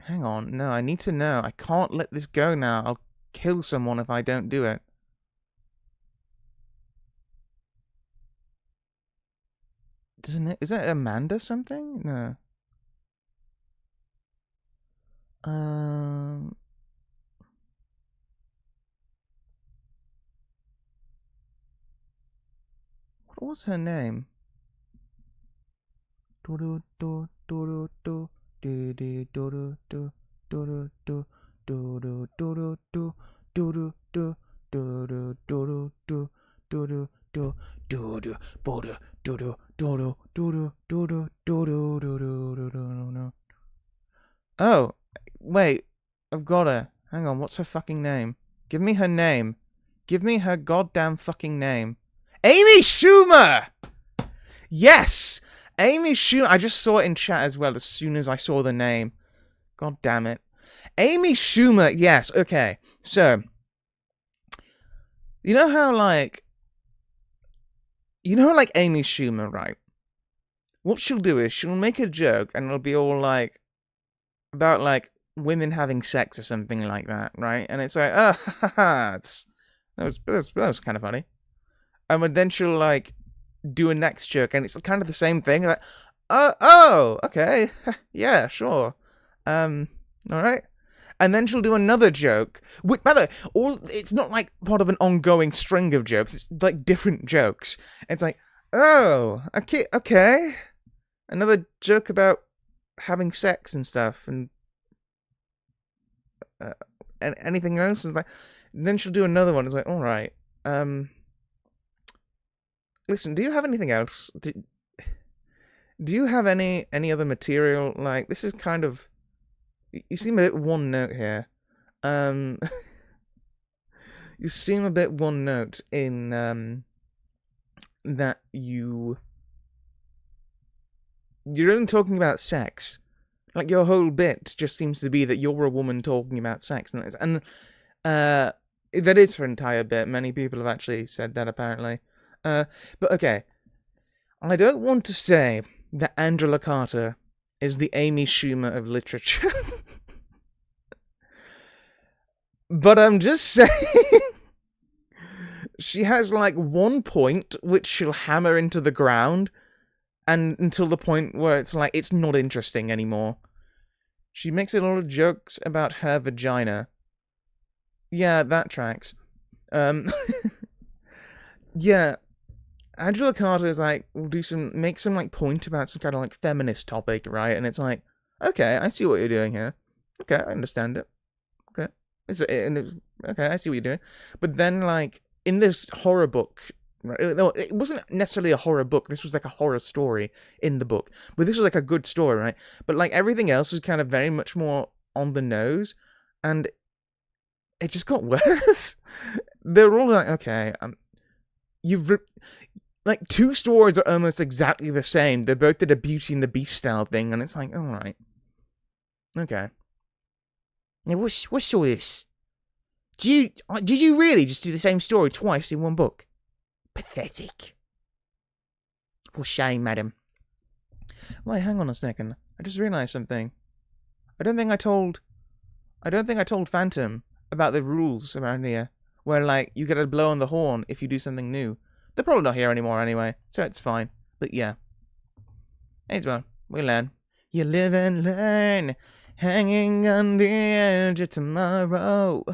on. No, I need to know. I can't let this go now. I'll kill someone if I don't do it. Is that Amanda something? No. What was her name? Oh, wait. I've got her. Hang on, what's her fucking name? Give me her name. Give me her goddamn fucking name. Amy Schumer! Yes! Amy Schumer. I just saw it in chat as well as soon as I saw the name. God damn it. Amy Schumer, yes, okay. So, you know how, like Amy Schumer, right? What she'll do is she'll make a joke and it'll be all like, about like women having sex or something like that, right? And it's like, oh, haha, that was kind of funny. And then she'll like do a next joke, and it's kind of the same thing. Like, oh, okay, yeah, sure, all right. And then she'll do another joke. Which, by the way, it's not like part of an ongoing string of jokes. It's like different jokes. It's like, oh, okay. another joke about having sex and stuff, and anything else. And then she'll do another one. It's like, all right, listen, do you have anything else? Do you have any other material? Like, this is kind of, you seem a bit one note here. You seem a bit one note in that you're only talking about sex. Like, your whole bit just seems to be that you're a woman talking about sex, and that is her entire bit. Many people have actually said that, apparently. But okay, I don't want to say that Angela Carter is the Amy Schumer of literature. But I'm just saying, she has like one point which she'll hammer into the ground, and until the point where it's like, it's not interesting anymore. She makes a lot of jokes about her vagina. Yeah, that tracks. Yeah, Angela Carter is like, will make some like point about some kind of like feminist topic, right? And it's like, okay, I see what you're doing here. Okay, I understand it. Okay. Okay, I see what you're doing. But then, like, in this horror book, right, no, it wasn't necessarily a horror book. This was like a horror story in the book. But this was like a good story, right? But like everything else was kind of very much more on the nose. And it just got worse. They're all like, okay, like, two stories are almost exactly the same. They both did a Beauty and the Beast style thing, and it's like, alright. Okay. Now, what's all this? Did you really just do the same story twice in one book? Pathetic. For shame, madam. Wait, hang on a second. I just realised something. I don't think I told Phantom about the rules around here, where like you get a blow on the horn if you do something new. They're probably not here anymore anyway, so it's fine. But yeah. As well, we learn. You live and learn. Hanging on the edge of tomorrow.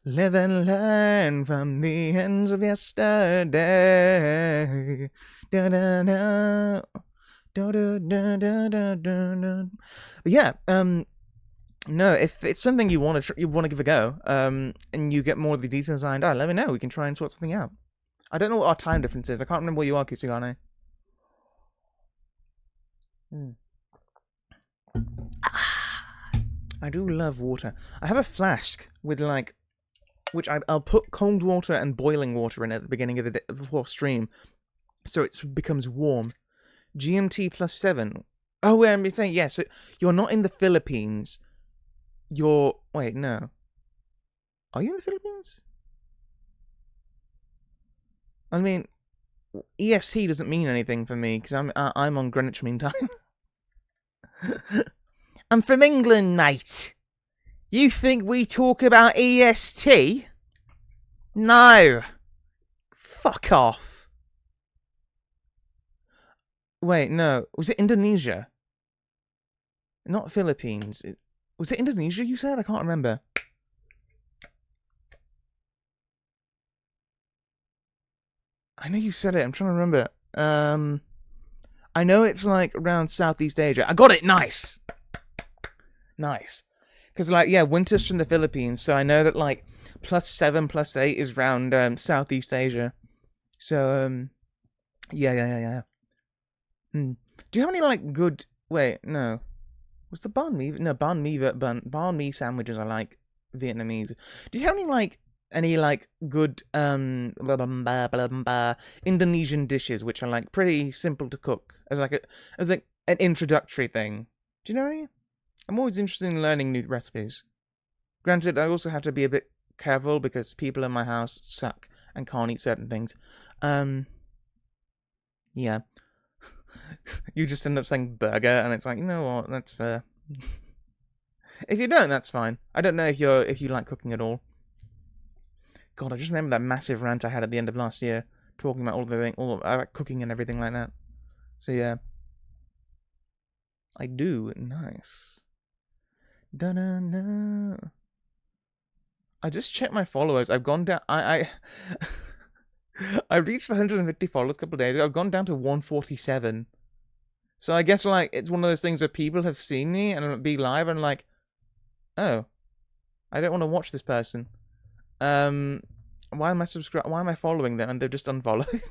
Live and learn from the ends of yesterday. Da-da-da. Da-da-da-da-da-da. Yeah, no, if it's something you want to give a go, and you get more of the details ironed out, let me know. We can try and sort something out. I don't know what our time difference is. I can't remember where you are, Kusugane. I do love water. I have a flask with like, which I'll put cold water and boiling water in at the beginning of the day before stream, so it becomes warm. GMT +7. Oh, wait, I'm saying yes. Yeah, so you're not in the Philippines. Wait, no. Are you in the Philippines? I mean, EST doesn't mean anything for me because I'm on Greenwich Mean Time. I'm from England, mate. You think we talk about EST? No. Fuck off. Wait, no. Was it Indonesia? Not Philippines. Was it Indonesia you said? I can't remember. I know you said it. I'm trying to remember. I know it's like around Southeast Asia. I got it. Nice. Nice. Because like, yeah, winter's from the Philippines, so I know that like +7, +8 is around Southeast Asia. So yeah. Do you have any like good? Wait, no. Was the banh mi? No, banh mi sandwiches are like Vietnamese. Do you have any good Indonesian dishes which are like pretty simple to cook as an introductory thing? Do you know any? I'm always interested in learning new recipes. Granted, I also have to be a bit careful because people in my house suck and can't eat certain things. Yeah. You just end up saying burger, and it's like, you know what, that's fair. If you don't, that's fine. I don't know if you like cooking at all. God, I just remember that massive rant I had at the end of last year, talking about all about cooking and everything like that. So yeah. I do. Nice. Da-da-da. I just checked my followers. I've gone down. I reached 150 followers a couple of days ago. I've gone down to 147. So I guess, like, it's one of those things where people have seen me and be live and like, oh, I don't want to watch this person. Why am I following them? And they're just unfollowing.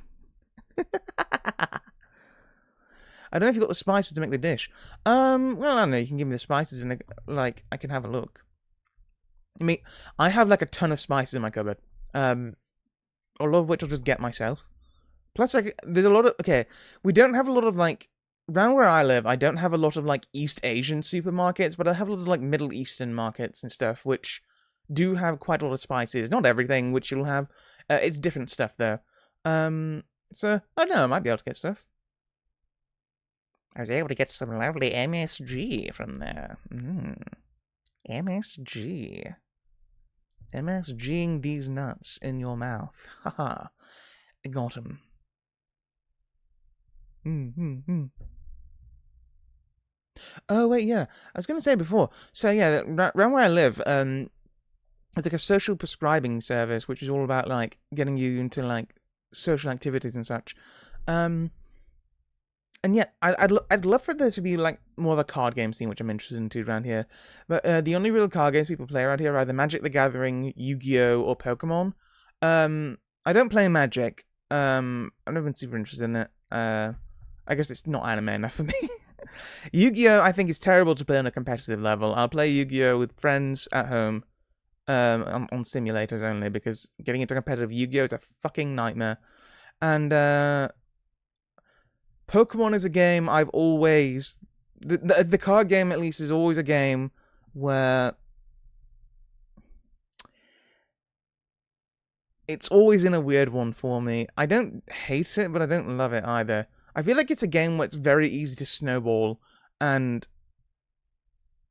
I don't know if you've got the spices to make the dish. Well, I don't know. You can give me the spices and, like, I can have a look. I mean, I have, like, a ton of spices in my cupboard. A lot of which I'll just get myself. Plus, like, there's a lot of... Okay, we don't have a lot of, like... Around where I live, I don't have a lot of, like, East Asian supermarkets, but I have a lot of, like, Middle Eastern markets and stuff, which do have quite a lot of spices. Not everything, which you'll have. It's different stuff, though. So, I don't know, I might be able to get stuff. I was able to get some lovely MSG from there. MSG. MSGing these nuts in your mouth. Haha. Got 'em. Oh, wait, yeah. I was going to say before. So, yeah, around where I live, it's like a social prescribing service, which is all about, like, getting you into, like, social activities and such. And yeah, I'd love for there to be, like, more of a card game scene, which I'm interested in too around here. But the only real card games people play around here are either Magic the Gathering, Yu-Gi-Oh, or Pokemon. I don't play Magic. I've never been super interested in it. I guess it's not anime enough for me. Yu-Gi-Oh, I think is terrible to play on a competitive level. I'll play Yu-Gi-Oh with friends at home, on simulators only, because getting into competitive Yu-Gi-Oh is a fucking nightmare. And, Pokemon is a game I've always... The card game, at least, is always a game where... It's always been a weird one for me. I don't hate it, but I don't love it either. I feel like it's a game where it's very easy to snowball, and...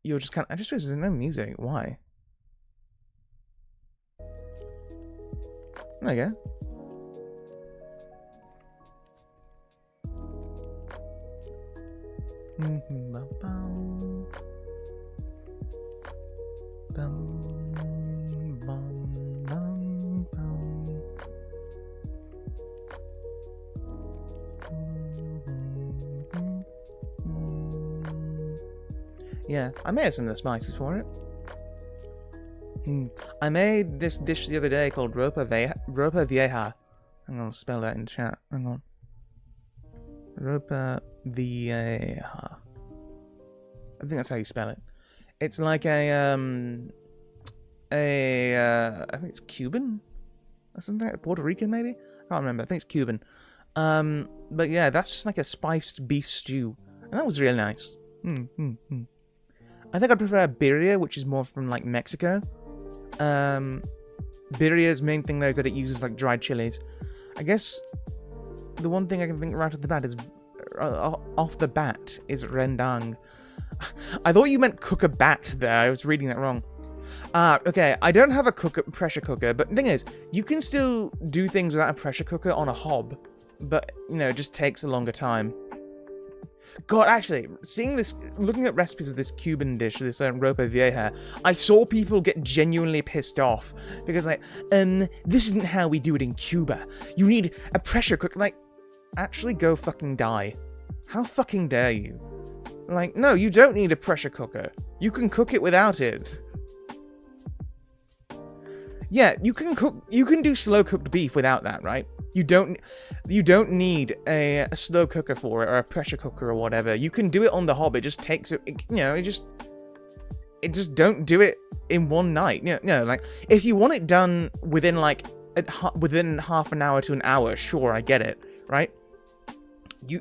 You're just kind of... I just realized there's no music. Why? There you go. Yeah, I made some of the spices for it. I made this dish the other day called Ropa Vieja. I'm gonna spell that in chat. Hang on. Ropa Vieja. I think that's how you spell it. It's like I think it's Cuban or something, Puerto Rican maybe? I can't remember. I think it's Cuban. But yeah, that's just like a spiced beef stew, and that was really nice. I think I prefer birria, which is more from like Mexico. Birria's main thing though is that it uses like dried chilies. I guess the one thing I can think right off the bat is rendang. I thought you meant cook a bat there. I was reading that wrong. Okay. I don't have a pressure cooker, but the thing is, you can still do things without a pressure cooker on a hob, but you know, it just takes a longer time. God, actually, looking at recipes of this Cuban dish, this Ropa Vieja, I saw people get genuinely pissed off because, like, this isn't how we do it in Cuba. You need a pressure cooker. Like, actually, go fucking die. How fucking dare you? Like, no, you don't need a pressure cooker. You can cook it without it. Yeah, you can do slow cooked beef without that, right? You don't need a slow cooker for it or a pressure cooker or whatever. You can do it on the hob. It just takes it, you know, it just don't do it in one night. No, like if you want it done within like within half an hour to an hour, sure, I get it, right?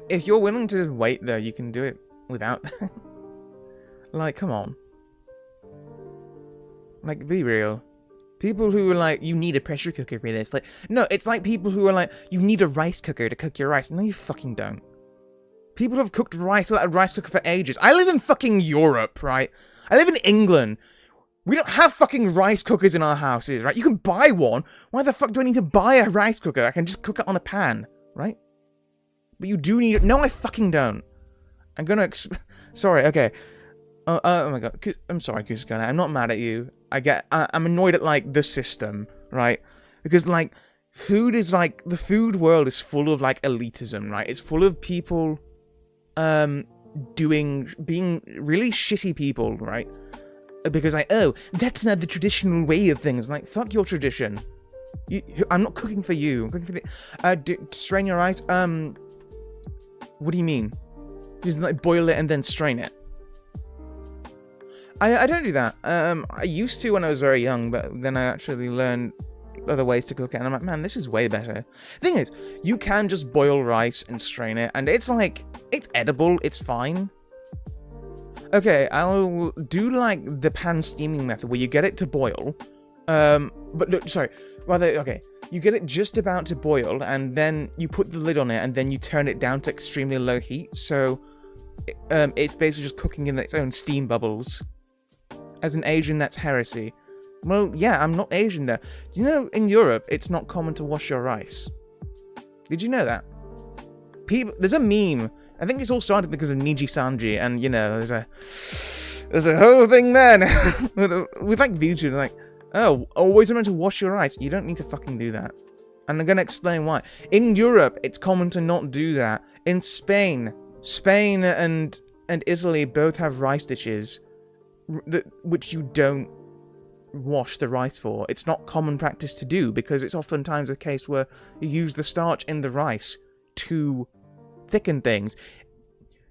If you're willing to wait though, you can do it without. Like, come on. Like, be real. People who are like, you need a pressure cooker for this. Like, no, it's like people who are like, you need a rice cooker to cook your rice. No, you fucking don't. People have cooked rice without a rice cooker for ages. I live in fucking Europe, right? I live in England. We don't have fucking rice cookers in our houses, right? You can buy one. Why the fuck do I need to buy a rice cooker? I can just cook it on a pan, right? But you do need it. No, I fucking don't. I'm gonna sorry, okay. Oh my god. I'm sorry, Kusakana. I'm not mad at you. I'm annoyed at, like, the system, right? Because, like, food is, like, the food world is full of, like, elitism, right? It's full of people, being really shitty people, right? Because that's not the traditional way of things. Like, fuck your tradition. I'm not cooking for you. I'm cooking for strain your rice. What do you mean? Just like boil it and then strain it. I don't do that. I used to when I was very young, but then I actually learned other ways to cook it, and I'm like, man, this is way better. Thing is, you can just boil rice and strain it, and it's like, it's edible, it's fine. Okay, I'll do like the pan steaming method where you get it to boil. You get it just about to boil, and then you put the lid on it, and then you turn it down to extremely low heat, so it's basically just cooking in its own steam bubbles. As an Asian, that's heresy. Well, yeah, I'm not Asian though. You know, in Europe, it's not common to wash your rice. Did you know that? There's a meme. I think it's all started because of Niji Sanji, and you know, there's a whole thing then with like VTubers like, oh, always remember to wash your rice. You don't need to fucking do that. And I'm gonna explain why. In Europe, it's common to not do that. In Spain and Italy both have rice dishes, which you don't wash the rice for. It's not common practice to do because it's oftentimes a case where you use the starch in the rice to thicken things.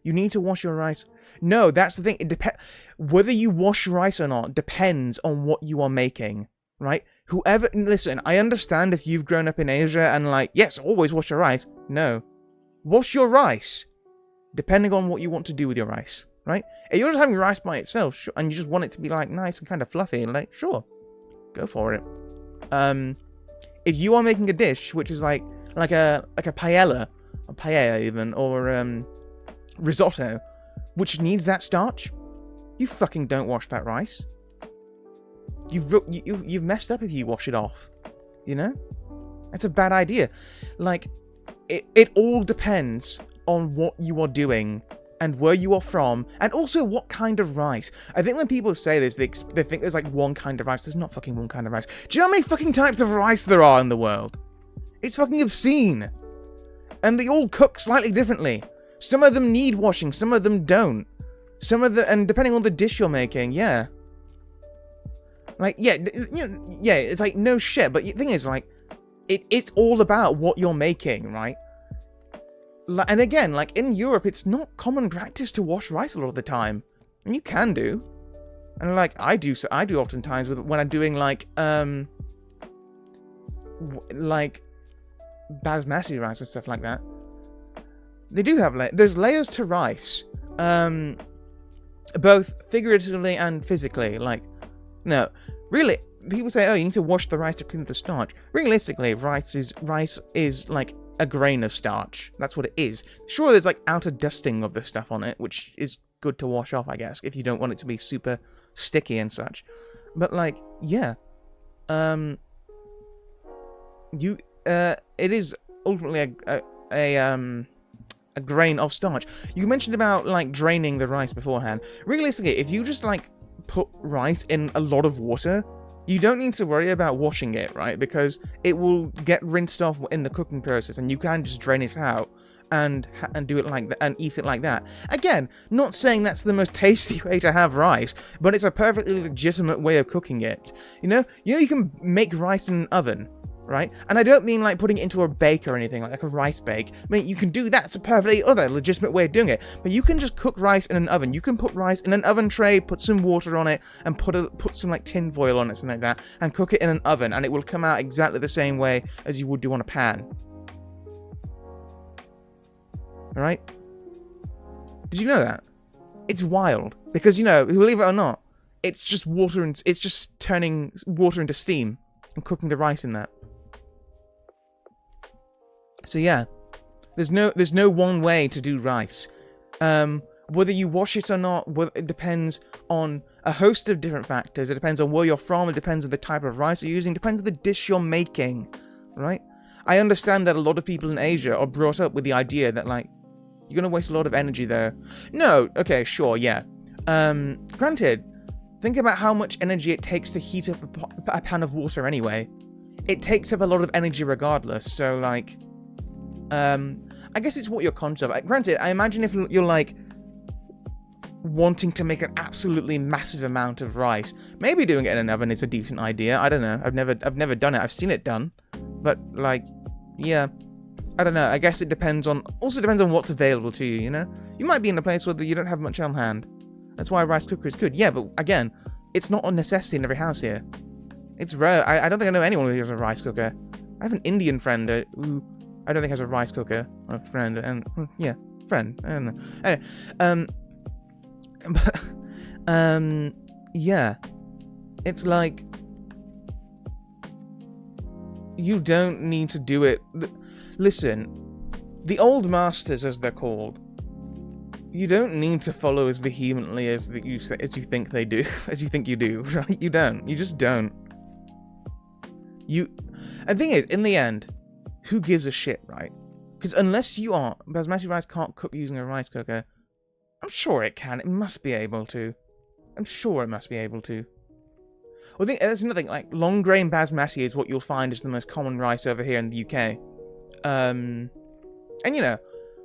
You need to wash your rice. No, that's the thing. Whether you wash rice or not depends on what you are making, right? Listen, I understand if you've grown up in Asia and like, yes, always wash your rice. No. Wash your rice depending on what you want to do with your rice, right? If you're just having rice by itself and you just want it to be like nice and kind of fluffy, like, sure, go for it. If you are making a dish which is like a paella, or paella even, or risotto, which needs that starch, you fucking don't wash that rice. You've messed up if you wash it off. You know? That's a bad idea. Like, it all depends on what you are doing and where you are from, and also what kind of rice. I think when people say this, they think there's like one kind of rice. There's not fucking one kind of rice. Do you know how many fucking types of rice there are in the world? It's fucking obscene. And they all cook slightly differently. Some of them need washing, some of them don't. And depending on the dish you're making, yeah. Like, yeah, it's like, no shit, but the thing is, like, it's all about what you're making, right? And again, like, in Europe, it's not common practice to wash rice a lot of the time. And you can do. And, like, I do oftentimes when I'm doing, like basmati rice and stuff like that. They do have there's layers to rice, both figuratively and physically. Like, no, really, people say, oh, you need to wash the rice to clean the starch. Realistically, rice is like a grain of starch. That's what it is. Sure, there's like outer dusting of the stuff on it, which is good to wash off, I guess, if you don't want it to be super sticky and such. But like, yeah, it is ultimately a grain of starch. You mentioned about like draining the rice beforehand. Realistically, if you just like put rice in a lot of water, you don't need to worry about washing it, right? Because it will get rinsed off in the cooking process, and you can just drain it out and do it like that and eat it like that. Again, not saying that's the most tasty way to have rice, but it's a perfectly legitimate way of cooking it. You know you can make rice in an oven, right? And I don't mean like putting it into a bake or anything, like a rice bake. I mean, you can do that. It's a perfectly other legitimate way of doing it. But you can just cook rice in an oven. You can put rice in an oven tray, put some water on it, and put some like tin foil on it, something like that, and cook it in an oven, and it will come out exactly the same way as you would do on a pan. Alright? Did you know that? It's wild. Because, you know, believe it or not, it's just water, and it's just turning water into steam and cooking the rice in that. So yeah, there's no one way to do rice. Whether you wash it or not, it depends on a host of different factors. It depends on where you're from. It depends on the type of rice you're using. It depends on the dish you're making, right? I understand that a lot of people in Asia are brought up with the idea that like you're gonna waste a lot of energy there. No, okay, sure, yeah. Granted, think about how much energy it takes to heat up a pan of water anyway. It takes up a lot of energy regardless. So like. I guess it's what you're conscious of. Granted, I imagine if you're like wanting to make an absolutely massive amount of rice, maybe doing it in an oven is a decent idea. I don't know. I've never done it. I've seen it done, but like, yeah, I don't know. I guess it depends on what's available to you. You know, you might be in a place where you don't have much on hand. That's why a rice cooker is good. Yeah, but again, it's not a necessity in every house here. It's rare. I don't think I know anyone who has a rice cooker. I have an Indian friend who I don't think has a rice cooker. A friend, and yeah, friend. I don't know. Anyway, yeah. It's like you don't need to do it. Listen, the old masters, as they're called, you don't need to follow as vehemently as you think they do, as you think you do, right? You don't. You just don't. And the thing is, in the end, who gives a shit, right? Because unless you are, basmati rice can't cook using a rice cooker. I'm sure it can. It must be able to. I'm sure it must be able to. Well, I think that's another thing. Like, long grain basmati is what you'll find is the most common rice over here in the UK. And you know,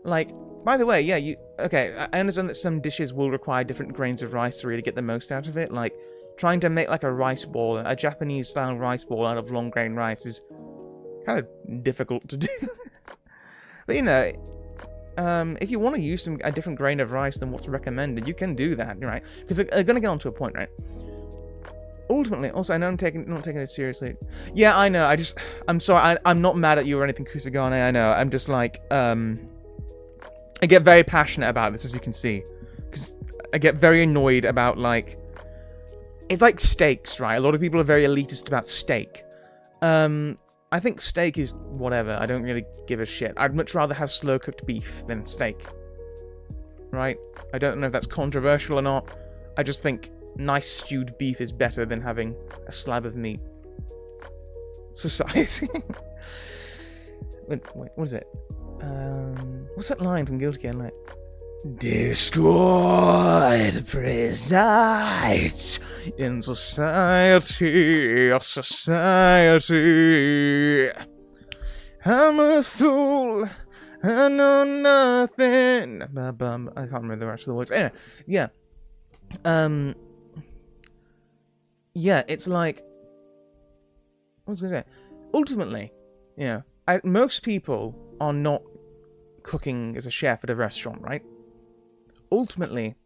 like, by the way, yeah, okay, I understand that some dishes will require different grains of rice to really get the most out of it. Like, trying to make like a rice ball, a Japanese style rice ball out of long grain rice is kind of difficult to do. But you know, if you want to use a different grain of rice than what's recommended, you can do that, right? Because they're going to get onto a point, right? Ultimately, also, I know I'm not taking this seriously. Yeah, I know. I'm sorry. I'm not mad at you or anything, Kusagane. I know. I'm just like, I get very passionate about this, as you can see, because I get very annoyed about like, it's like steaks, right? A lot of people are very elitist about steak. I think steak is whatever. I don't really give a shit. I'd much rather have slow-cooked beef than steak. Right? I don't know if that's controversial or not. I just think nice stewed beef is better than having a slab of meat. Society. Wait, what is it? What's that line from Guilty Gear? Like, Discord presides in society. I'm a fool. I know nothing. I can't remember the rest of the words. Anyway, yeah. Yeah, it's like, what was I gonna say? Ultimately, you know, most people are not cooking as a chef at a restaurant, right? Ultimately,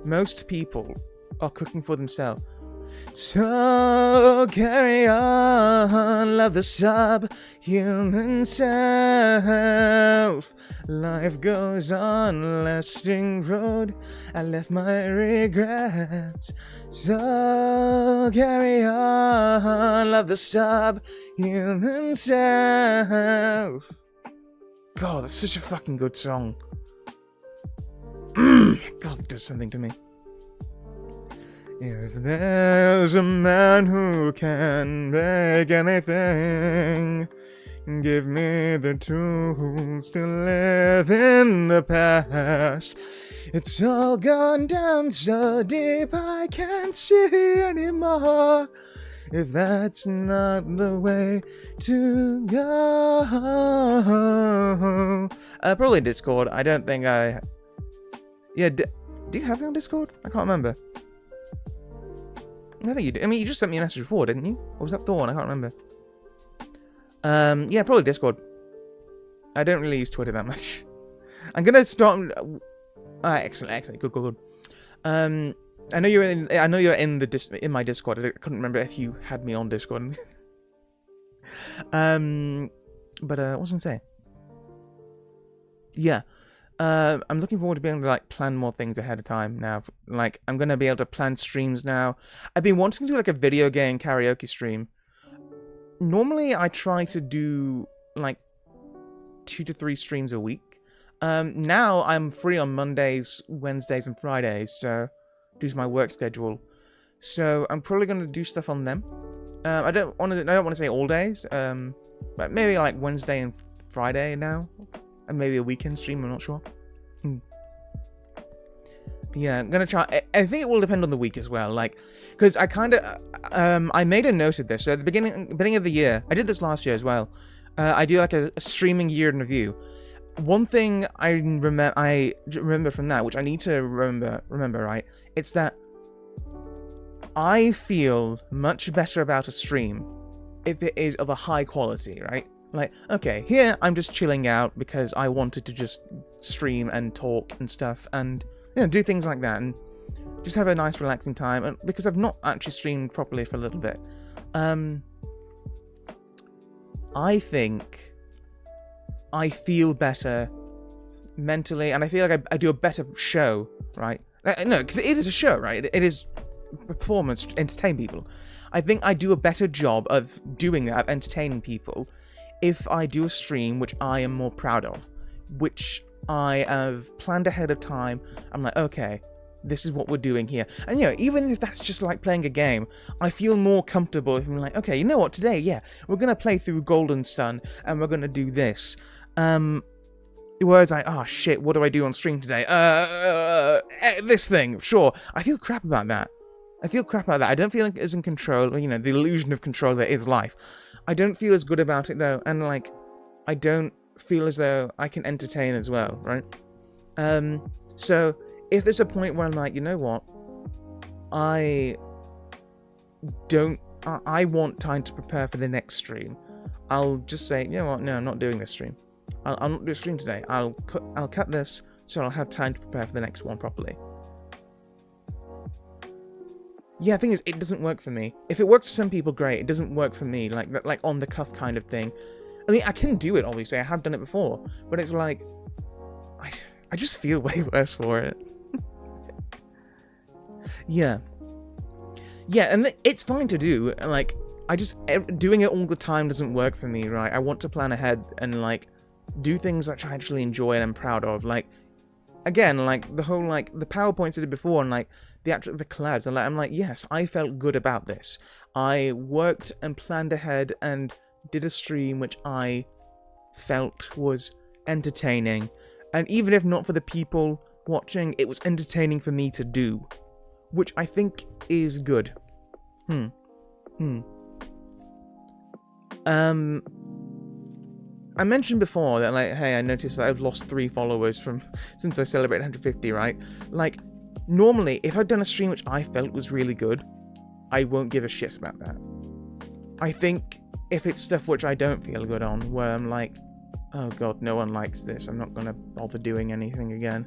most people are cooking for themselves. So carry on, love the subhuman self. Life goes on, lasting road. I left my regrets. So carry on, love the subhuman self. God, that's such a fucking good song. God, it does something to me. If there's a man who can make anything, give me the tools to live in the past. It's all gone down so deep I can't see anymore. If that's not the way to go. Probably Discord. I don't think I... Yeah, do you have me on Discord? I can't remember. I think you do. I mean, you just sent me a message before, didn't you? Or was that Thorn? I can't remember. Yeah, probably Discord. I don't really use Twitter that much. I'm gonna start... excellent. Good. I know you're in my Discord. I couldn't remember if you had me on Discord. But what was I gonna say? Yeah. I'm looking forward to being able to like plan more things ahead of time now. Like, I'm gonna be able to plan streams now. I've been wanting to do like a video game karaoke stream. Normally, I try to do like 2 to 3 streams a week. Now I'm free on Mondays, Wednesdays, and Fridays, so due to my work schedule. So I'm probably gonna do stuff on them. I don't want to say all days. But maybe like Wednesday and Friday now. And maybe a weekend stream, I'm not sure. Yeah, I'm gonna try. I think it will depend on the week as well, like, because I kind of, I made a note of this. So at the beginning of the year, I did this last year as well. I do like a streaming year in review. one thing I remember from that, which I need to remember, right? It's that I feel much better about a stream if it is of a high quality, right? Like, okay, here I'm just chilling out because I wanted to just stream and talk and stuff and, you know, do things like that and just have a nice relaxing time, and because I've not actually streamed properly for a little bit. I think I feel better mentally, and I feel like I do a better show, right? No, because it is a show, right? It is a performance to entertain people. I think I do a better job of doing that, of entertaining people, if I do a stream which I am more proud of, which I have planned ahead of time. I'm like, okay, this is what we're doing here. And, you know, even if that's just like playing a game, I feel more comfortable if I'm like, okay, you know what, today, yeah, we're going to play through Golden Sun, and we're going to do this. Whereas oh shit, what do I do on stream today? This thing, sure. I feel crap about that. I don't feel like it's in control, you know, the illusion of control that is life. I don't feel as good about it, though, and, like, I don't feel as though I can entertain as well, right? So, if there's a point where I'm like, you know what, I want time to prepare for the next stream, I'll just say, you know what, no, I'm not doing this stream. I'll not do a stream today. I'll cut this, so I'll have time to prepare for the next one properly. Yeah, the thing is, it doesn't work for me. If it works for some people, great. It doesn't work for me, like on the cuff kind of thing. I mean, I can do it, obviously. I have done it before, but it's like, I just feel way worse for it. Yeah, and it's fine to do. Like, doing it all the time doesn't work for me, right? I want to plan ahead and, like, do things that I actually enjoy and I'm proud of. Like, again, like, the whole, like, the PowerPoints I did before and, like, the collabs, and I'm like, yes, I felt good about this. I worked and planned ahead and did a stream which I felt was entertaining. And even if not for the people watching, it was entertaining for me to do. Which I think is good. I mentioned before that, like, hey, I noticed that I've lost 3 followers since I celebrated 150, right? Like, normally, if I'd done a stream which I felt was really good, I won't give a shit about that. I think if it's stuff which I don't feel good on, where I'm like, oh god, no one likes this, I'm not gonna bother doing anything again.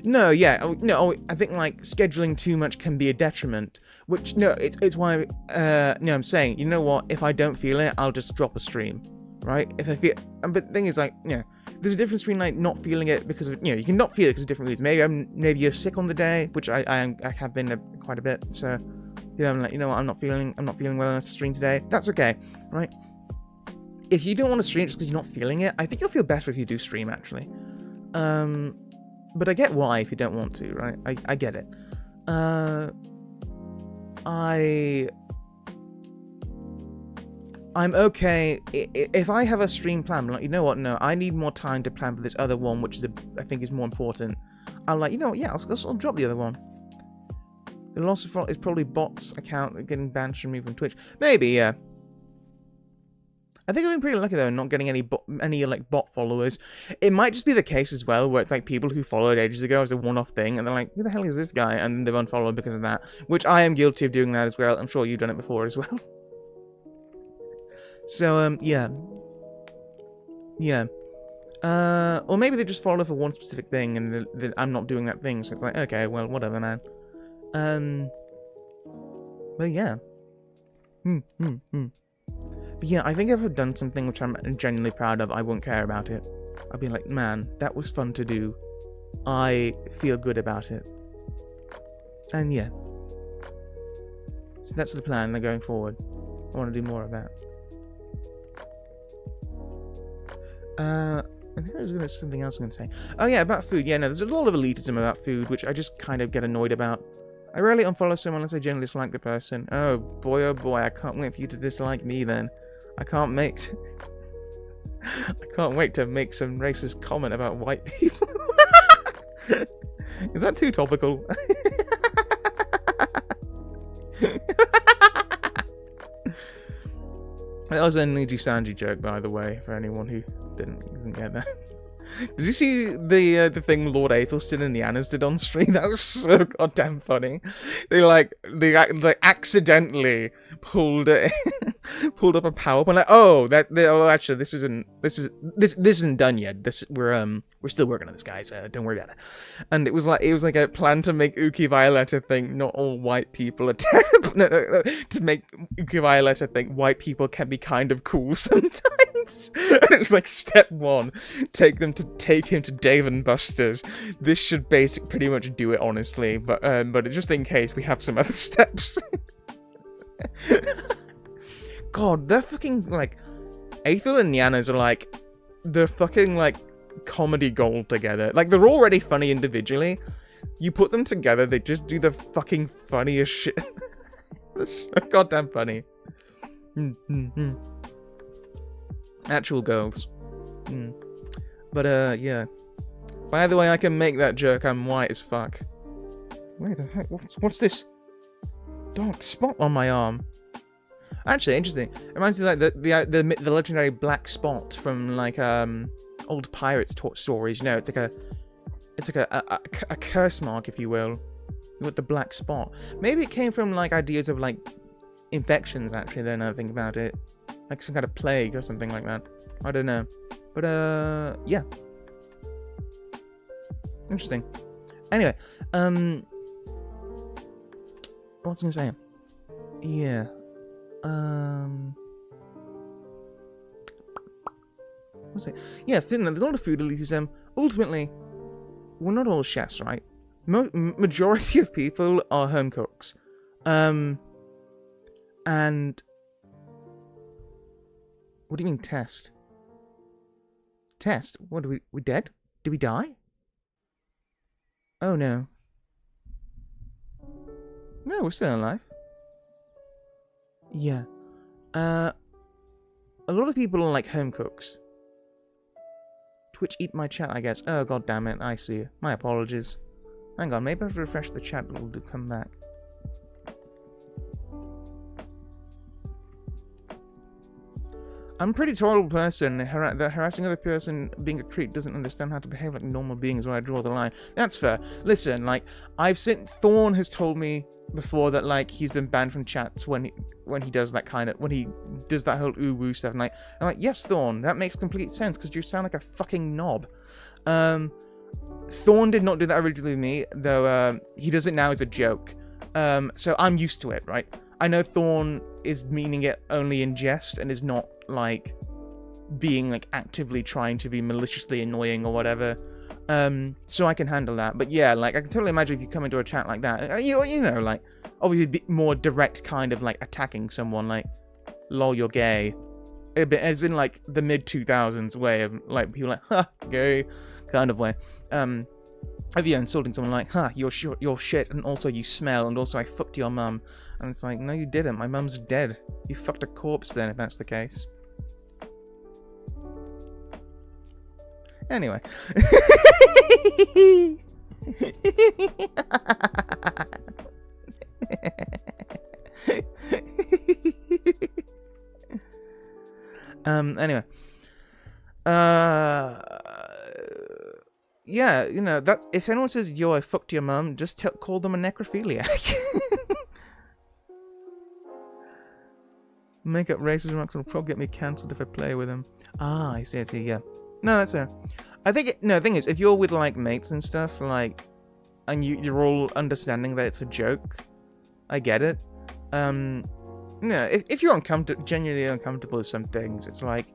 No, yeah, no, I think, like, scheduling too much can be a detriment, which, no, it's why, I'm saying, you know what, if I don't feel it, I'll just drop a stream, right? If I feel, but the thing is, like, you know, there's a difference between, like, not feeling it because of, you know, you can not feel it because of different reasons. Maybe you're sick on the day, which I have been quite a bit, so, you know, I'm like, you know what, I'm not feeling well enough to stream today. That's okay, right? If you don't want to stream just because you're not feeling it, I think you'll feel better if you do stream, actually. But I get why if you don't want to, right? I get it. I'm okay if I have a stream plan. I'm like, you know what? No, I need more time to plan for this other one, which is I think is more important. I'm like, you know what? Yeah, I'll drop the other one. The loss of is probably bots account getting banned from me from Twitch. Maybe, yeah. I think I've been pretty lucky though, not getting any bot followers. It might just be the case as well, where it's like people who followed ages ago as a one-off thing, and they're like, "Who the hell is this guy?" And they've unfollowed because of that. Which I am guilty of doing that as well. I'm sure you've done it before as well. So yeah. Or maybe they just follow for one specific thing, and I'm not doing that thing. So it's like, okay, well, whatever, man. But yeah. But yeah, I think if I've done something which I'm genuinely proud of, I won't care about it. I'll be like, man, that was fun to do. I feel good about it. And yeah. So that's the plan going forward. I want to do more of that. I think there's something else I'm going to say. Oh yeah, about food. Yeah, no, there's a lot of elitism about food, which I just kind of get annoyed about. I rarely unfollow someone unless I generally dislike the person. Oh boy, I can't wait for you to dislike me then. I can't wait to make some racist comment about white people. Is that too topical? That was an Niji Sanji joke, by the way, for anyone who didn't get that. Did you see the thing Lord Aethelstan and the Annas did on stream? That was so goddamn funny. They accidentally pulled up a PowerPoint. Like, oh, actually this isn't done yet. We're still working on this, guys. Don't worry about it. And it was like a plan to make Uki Violetta think not all white people are terrible. No, to make Uki Violetta think white people can be kind of cool sometimes. And it was like step 1, take him to Dave and Buster's. This should pretty much do it, honestly. But just in case, we have some other steps. God, they're fucking like Aethel and Nyannas are like the fucking like comedy gold together. Like they're already funny individually. You put them together, they just do the fucking funniest shit. That's so goddamn funny. Actual girls. But yeah. By the way, I can make that joke. I'm white as fuck. Wait the heck? What's this dark spot on my arm? Actually, interesting. It reminds me of like the legendary black spot from like old pirates stories. You know, it's like a curse mark, if you will. With the black spot. Maybe it came from like ideas of like infections. Actually, then I think about it, like some kind of plague or something like that. I don't know, but yeah, interesting. Anyway, what's I gonna say? Yeah. What's it? Yeah, Finland. There's a lot of food elitism. Ultimately, we're not all chefs, right? Majority of people are home cooks. And what do you mean test? Test? What, we dead? Did we die? Oh no. No, we're still alive. Yeah. A lot of people are like home cooks. Twitch eat my chat, I guess. Oh god damn it, I see you. My apologies. Hang on, maybe I'll refresh the chat, it'll come back. I'm a pretty tolerable person. The harassing other person being a creep doesn't understand how to behave like normal beings where I draw the line. That's fair. Listen, like, Thorn has told me before that, like, he's been banned from chats when he does that whole ooh-woo stuff. And I'm like, yes, Thorn, that makes complete sense, because you sound like a fucking knob. Thorn did not do that originally with me, though he does it now as a joke. So I'm used to it, right? I know Thorn is meaning it only in jest and is not like being like actively trying to be maliciously annoying or whatever. So I can handle that. But yeah, like I can totally imagine if you come into a chat like that, you know, like obviously be more direct kind of like attacking someone, like lol, you're gay. A bit as in like the mid 2000s way of like people like ha gay kind of way. If you're insulting someone like, huh, you're shit, and also you smell, and also I fucked your mum. And it's like, no, you didn't. My mum's dead. You fucked a corpse then, if that's the case. Anyway. Anyway. Yeah, you know, that if anyone says, yo, I fucked your mum, just call them a necrophiliac. Make up racist remarks will probably get me cancelled if I play with them. Ah, I see, yeah. No, that's fair. I think, no, the thing is, if you're with, like, mates and stuff, like, and you're all understanding that it's a joke, I get it. No, if you're genuinely uncomfortable with some things, it's like,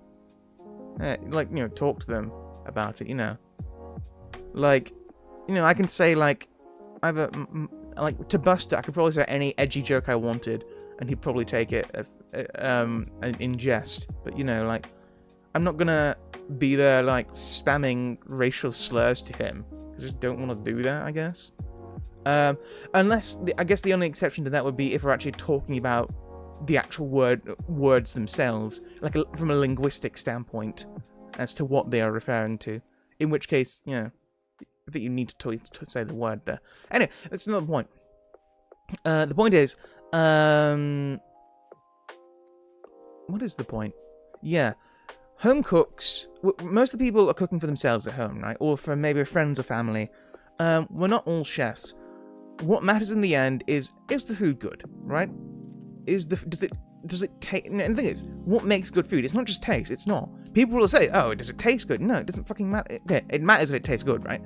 you know, talk to them about it, you know. Like, you know, I can say, like, like, to Buster, I could probably say any edgy joke I wanted, and he'd probably take it in jest. But, you know, like, I'm not gonna be there, like, spamming racial slurs to him. I just don't want to do that, I guess. Unless, I guess the only exception to that would be if we're actually talking about the actual words themselves, like, from a linguistic standpoint, as to what they are referring to. In which case, you know, I think you need to say the word there. Anyway, that's another point. The point is, what is the point? Yeah. Home cooks, most of the people are cooking for themselves at home, right? Or for maybe friends or family. We're not all chefs. What matters in the end is the food good, right? Does it taste? And the thing is, what makes good food? It's not just taste. It's not. People will say, "Oh, does it taste good?" No, it doesn't fucking matter. Okay, it matters if it tastes good, right?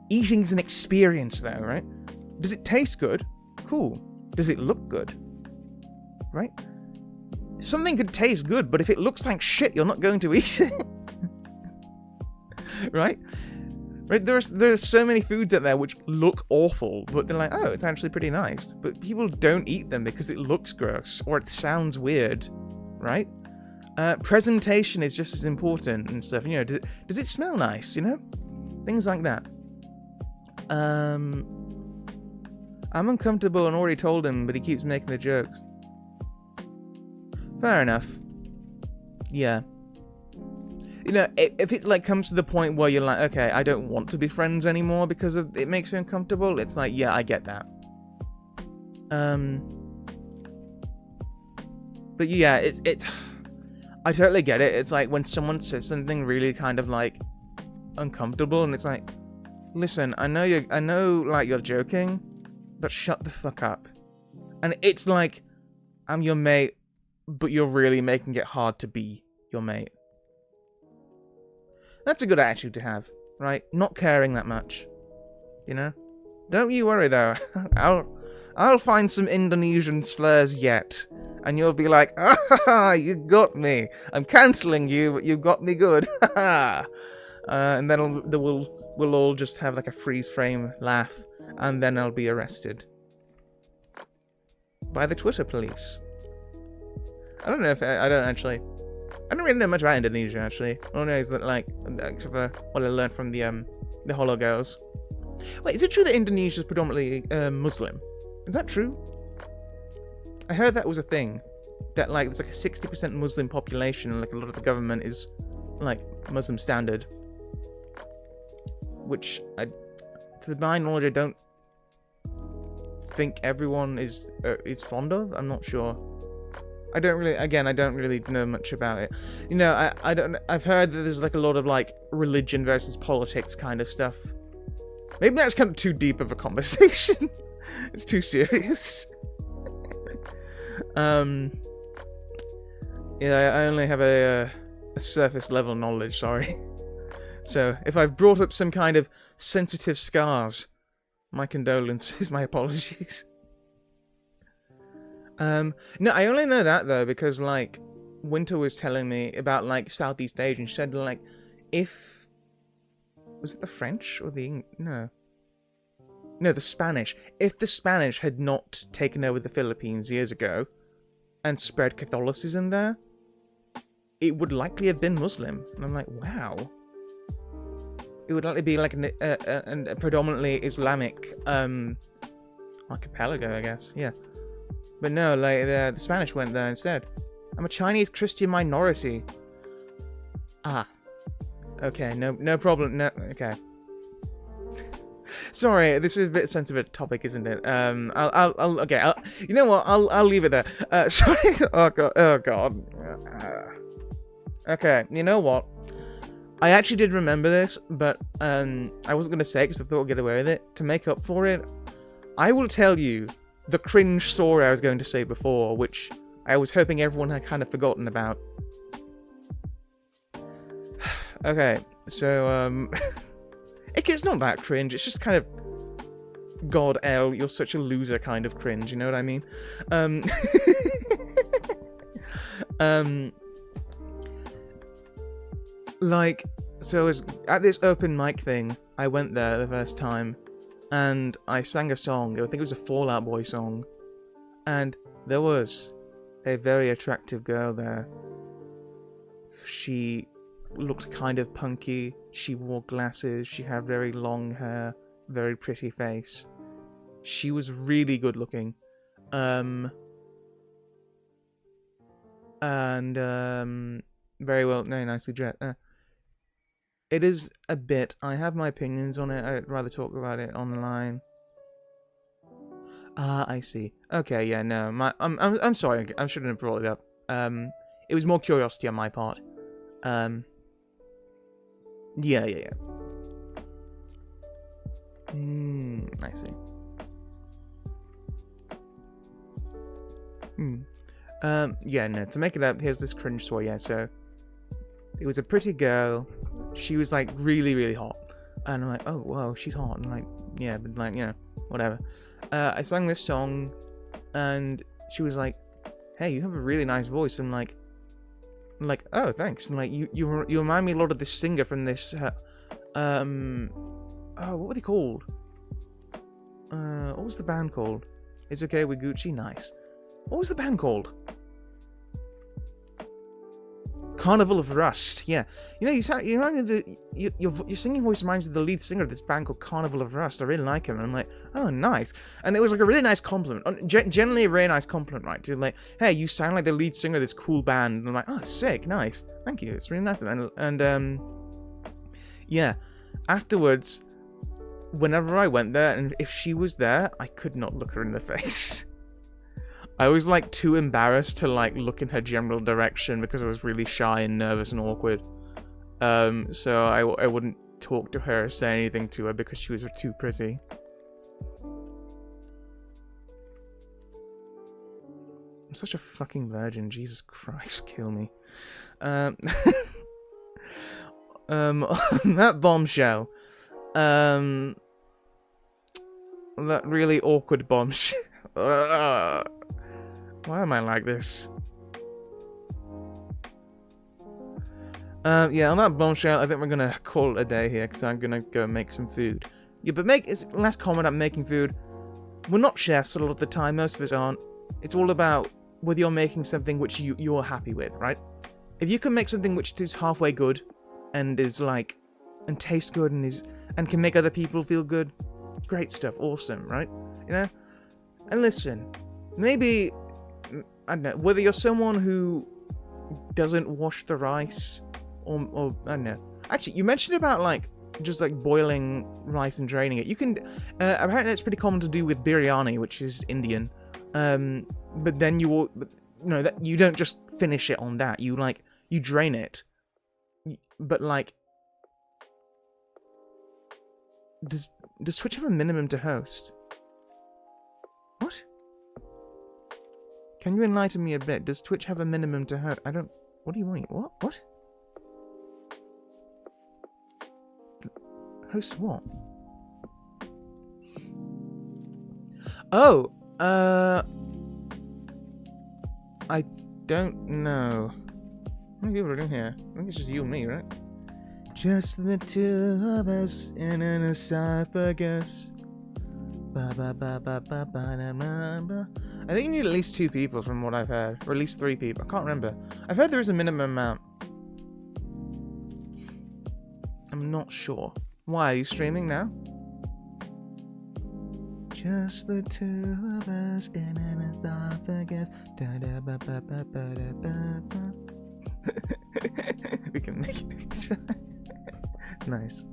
Eating is an experience, though, right? Does it taste good? Cool. Does it look good? Right? Something could taste good, but if it looks like shit, you're not going to eat it. Right? Right? There's so many foods out there which look awful, but they're like, oh, it's actually pretty nice. But people don't eat them because it looks gross or it sounds weird, right? Presentation is just as important and stuff. You know, does it smell nice? You know, things like that. I'm uncomfortable and already told him, but he keeps making the jokes. Fair enough. Yeah. You know, if it like comes to the point where you're like, okay, I don't want to be friends anymore because it makes me uncomfortable, it's like, yeah, I get that. But yeah, it's I totally get it. It's like when someone says something really kind of like uncomfortable, and it's like, listen, I know like you're joking, but shut the fuck up. And it's like, I'm your mate, but you're really making it hard to be your mate. That's a good attitude to have, right? Not caring that much, you know? Don't you worry though. I'll find some Indonesian slurs yet, and you'll be like, ah, you got me. I'm cancelling you, but you got me good. And then we'll all just have like a freeze frame laugh, and then I'll be arrested by the Twitter police. I don't know if I don't really know much about Indonesia, actually. All I know is that, like, except for what I learned from the Hollow Girls. Wait, is it true that Indonesia is predominantly Muslim? Is that true? I heard that was a thing. That, like, there's like a 60% Muslim population, and, like, a lot of the government is, like, Muslim standard. Which, to my knowledge, I don't think everyone is fond of. I'm not sure. I don't really know much about it. You know, I've heard that there's like a lot of like religion versus politics kind of stuff. Maybe that's kind of too deep of a conversation. It's too serious. Yeah, I only have a surface level knowledge, sorry. So if I've brought up some kind of sensitive scars, my condolences, my apologies. No, I only know that though because like Winter was telling me about like Southeast Asia, and she said like was it the French or the no, the Spanish. If the Spanish had not taken over the Philippines years ago and spread Catholicism there, it would likely have been Muslim. And I'm like, wow. It would likely be like a predominantly Islamic archipelago, I guess. Yeah. But no, like, the Spanish went there instead. I'm a Chinese Christian minority. Ah. Okay, no problem. No, okay. Sorry, this is a bit sensitive topic, isn't it? You know what? I'll leave it there. Sorry. Oh god. Okay, you know what? I actually did remember this, but I wasn't gonna say it because I thought I'd get away with it. To make up for it, I will tell you the cringe story I was going to say before, which I was hoping everyone had kind of forgotten about. Okay, so, it's not that cringe, it's just kind of, God, Elle, you're such a loser kind of cringe, you know what I mean? Like, so at this open mic thing, I went there the first time, and I sang a song. I think it was a Fall Out Boy song. And there was a very attractive girl there. She looked kind of punky. She wore glasses. She had very long hair. Very pretty face. She was really good looking. Very nicely dressed. It is a bit. I have my opinions on it. I'd rather talk about it online. Ah, I see. Okay, yeah, no. I'm sorry. I shouldn't have brought it up. It was more curiosity on my part. Yeah. I see. Yeah, no, to make it up, here's this cringe story, yeah, so it was a pretty girl. She was like really, really hot. And I'm like, oh, wow, she's hot. And I'm like, yeah, but like, you know, whatever. I sang this song and she was like, hey, you have a really nice voice. I'm like, oh, thanks. And like, you remind me a lot of this singer from this, oh, what were they called? What was the band called? It's Okay with Gucci? Nice. What was the band called? Carnival of Rust. Yeah, you know, you remind me your singing voice reminds me of the lead singer of this band called Carnival of Rust. I really like him. And I'm like, oh, nice. And it was like a really nice compliment. Generally a very nice compliment, right? To like, hey, you sound like the lead singer of this cool band. And I'm like, oh, sick, nice, thank you. It's really nice. And yeah, afterwards, whenever I went there, and if she was there, I could not look her in the face. I was like too embarrassed to like look in her general direction because I was really shy and nervous and awkward. So I wouldn't talk to her or say anything to her because she was too pretty. I'm such a fucking virgin, Jesus Christ, kill me. That bombshell. That really awkward bombshell. Why am I like this? Yeah, on that bombshell, I think we're gonna call it a day here because I'm gonna go make some food. Yeah, but last comment on making food. We're not chefs a lot of the time. Most of us aren't. It's all about whether you're making something which you're happy with, right? If you can make something which is halfway good and is like and tastes good and can make other people feel good, great stuff, awesome, right? You know. And listen, maybe. I don't know, whether you're someone who doesn't wash the rice, or I don't know. Actually, you mentioned about like just like boiling rice and draining it. You can apparently it's pretty common to do with biryani, which is Indian. But then that you don't just finish it on that. You drain it. But like, does Twitch have a minimum to host? What? Can you enlighten me a bit? Does Twitch have a minimum to host? I don't... What do you mean? What? What? Host what? Oh! I don't know. How many people are in here? I think it's just you and me, right? Just the two of us in an esophagus. Ba ba ba ba ba ba da ba ba. I think you need at least 2 people from what I've heard. Or at least 3 people. I can't remember. I've heard there is a minimum amount. I'm not sure. Why? Are you streaming now? Just the 2 of us in an esophagus. Da da ba ba ba ba da ba ba. We can make it. Nice.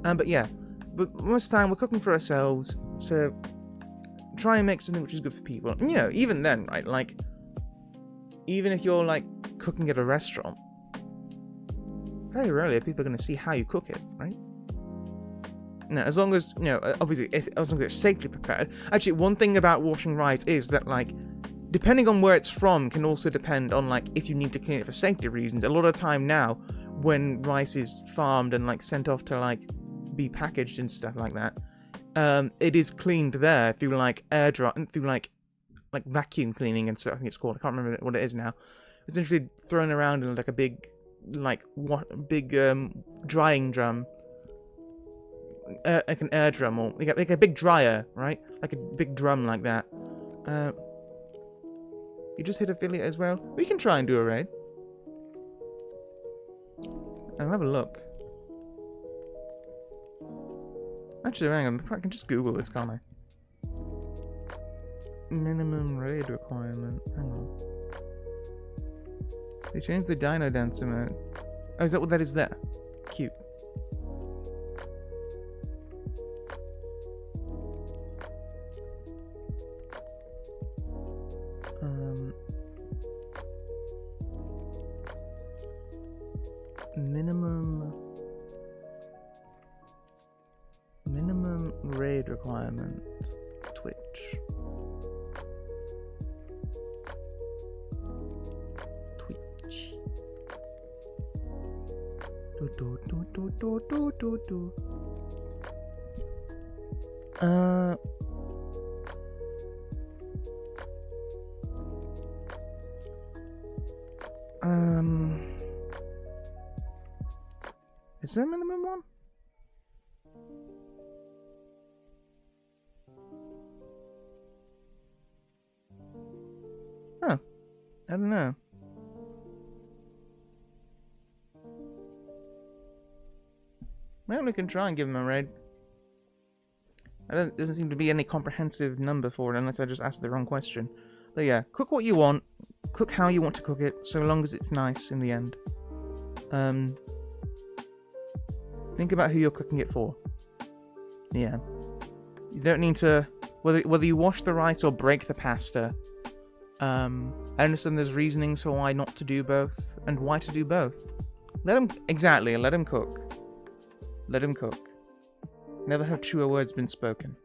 But yeah. But most of the time we're cooking for ourselves. So try and make something which is good for people. And, you know, even then, right, like, even if you're, like, cooking at a restaurant, very rarely are people going to see how you cook it, right? No, as long as, you know, obviously, as long as it's safely prepared. Actually, one thing about washing rice is that, like, depending on where it's from can also depend on, like, if you need to clean it for safety reasons. A lot of time now, when rice is farmed and, like, sent off to, like, be packaged and stuff like that, it is cleaned there through like air dry, through like vacuum cleaning and stuff. I think it's called. I can't remember what it is now. It's essentially thrown around in like a big, drying drum, like an air drum or like a big dryer, right? Like a big drum like that. You just hit affiliate as well. We can try and do a raid. I'll have a look. Actually, hang on, I can just Google this, can't I? Minimum raid requirement. Hang on. They changed the Dino Dancer mode. Oh, is that what that is there? Cute. raid requirement. Twitch. Twitch. Do do do do do do do do. Is there a minimum one? Huh. I don't know. Well, we can try and give him a raid. There doesn't seem to be any comprehensive number for it unless I just asked the wrong question. But yeah, cook what you want. Cook how you want to cook it, so long as it's nice in the end. Think about who you're cooking it for. Yeah. You don't need to... Whether you wash the rice or break the pasta. I understand there's reasonings for why not to do both, and why to do both. Let him cook. Let him cook. Never have truer words been spoken.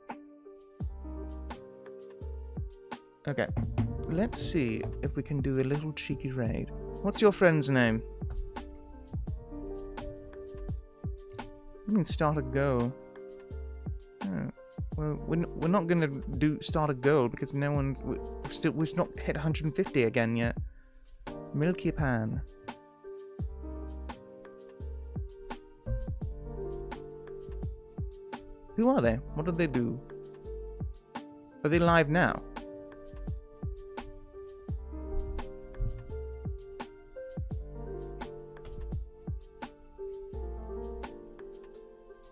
Okay. Let's see if we can do a little cheeky raid. What's your friend's name? I mean, start a goal. Oh, well, we're not gonna start a goal because no one's we've not hit 150 again yet. Milky Pan. Who are they? What do they do? Are they live now?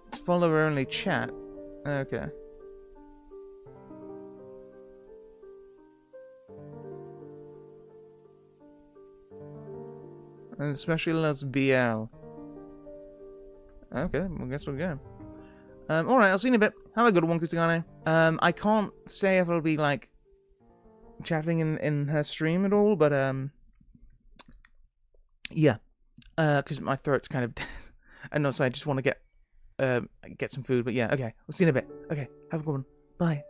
It's follower only chat. Okay. And especially loves BL. Okay, well, guess we'll go. Alright, I'll see you in a bit. Have a good one, Kusagane. I can't say if I'll be, like, chatting in her stream at all, but, yeah. Because my throat's kind of dead. And also, I just want to get some food, but yeah, okay. We'll see you in a bit. Okay, have a good one. Bye.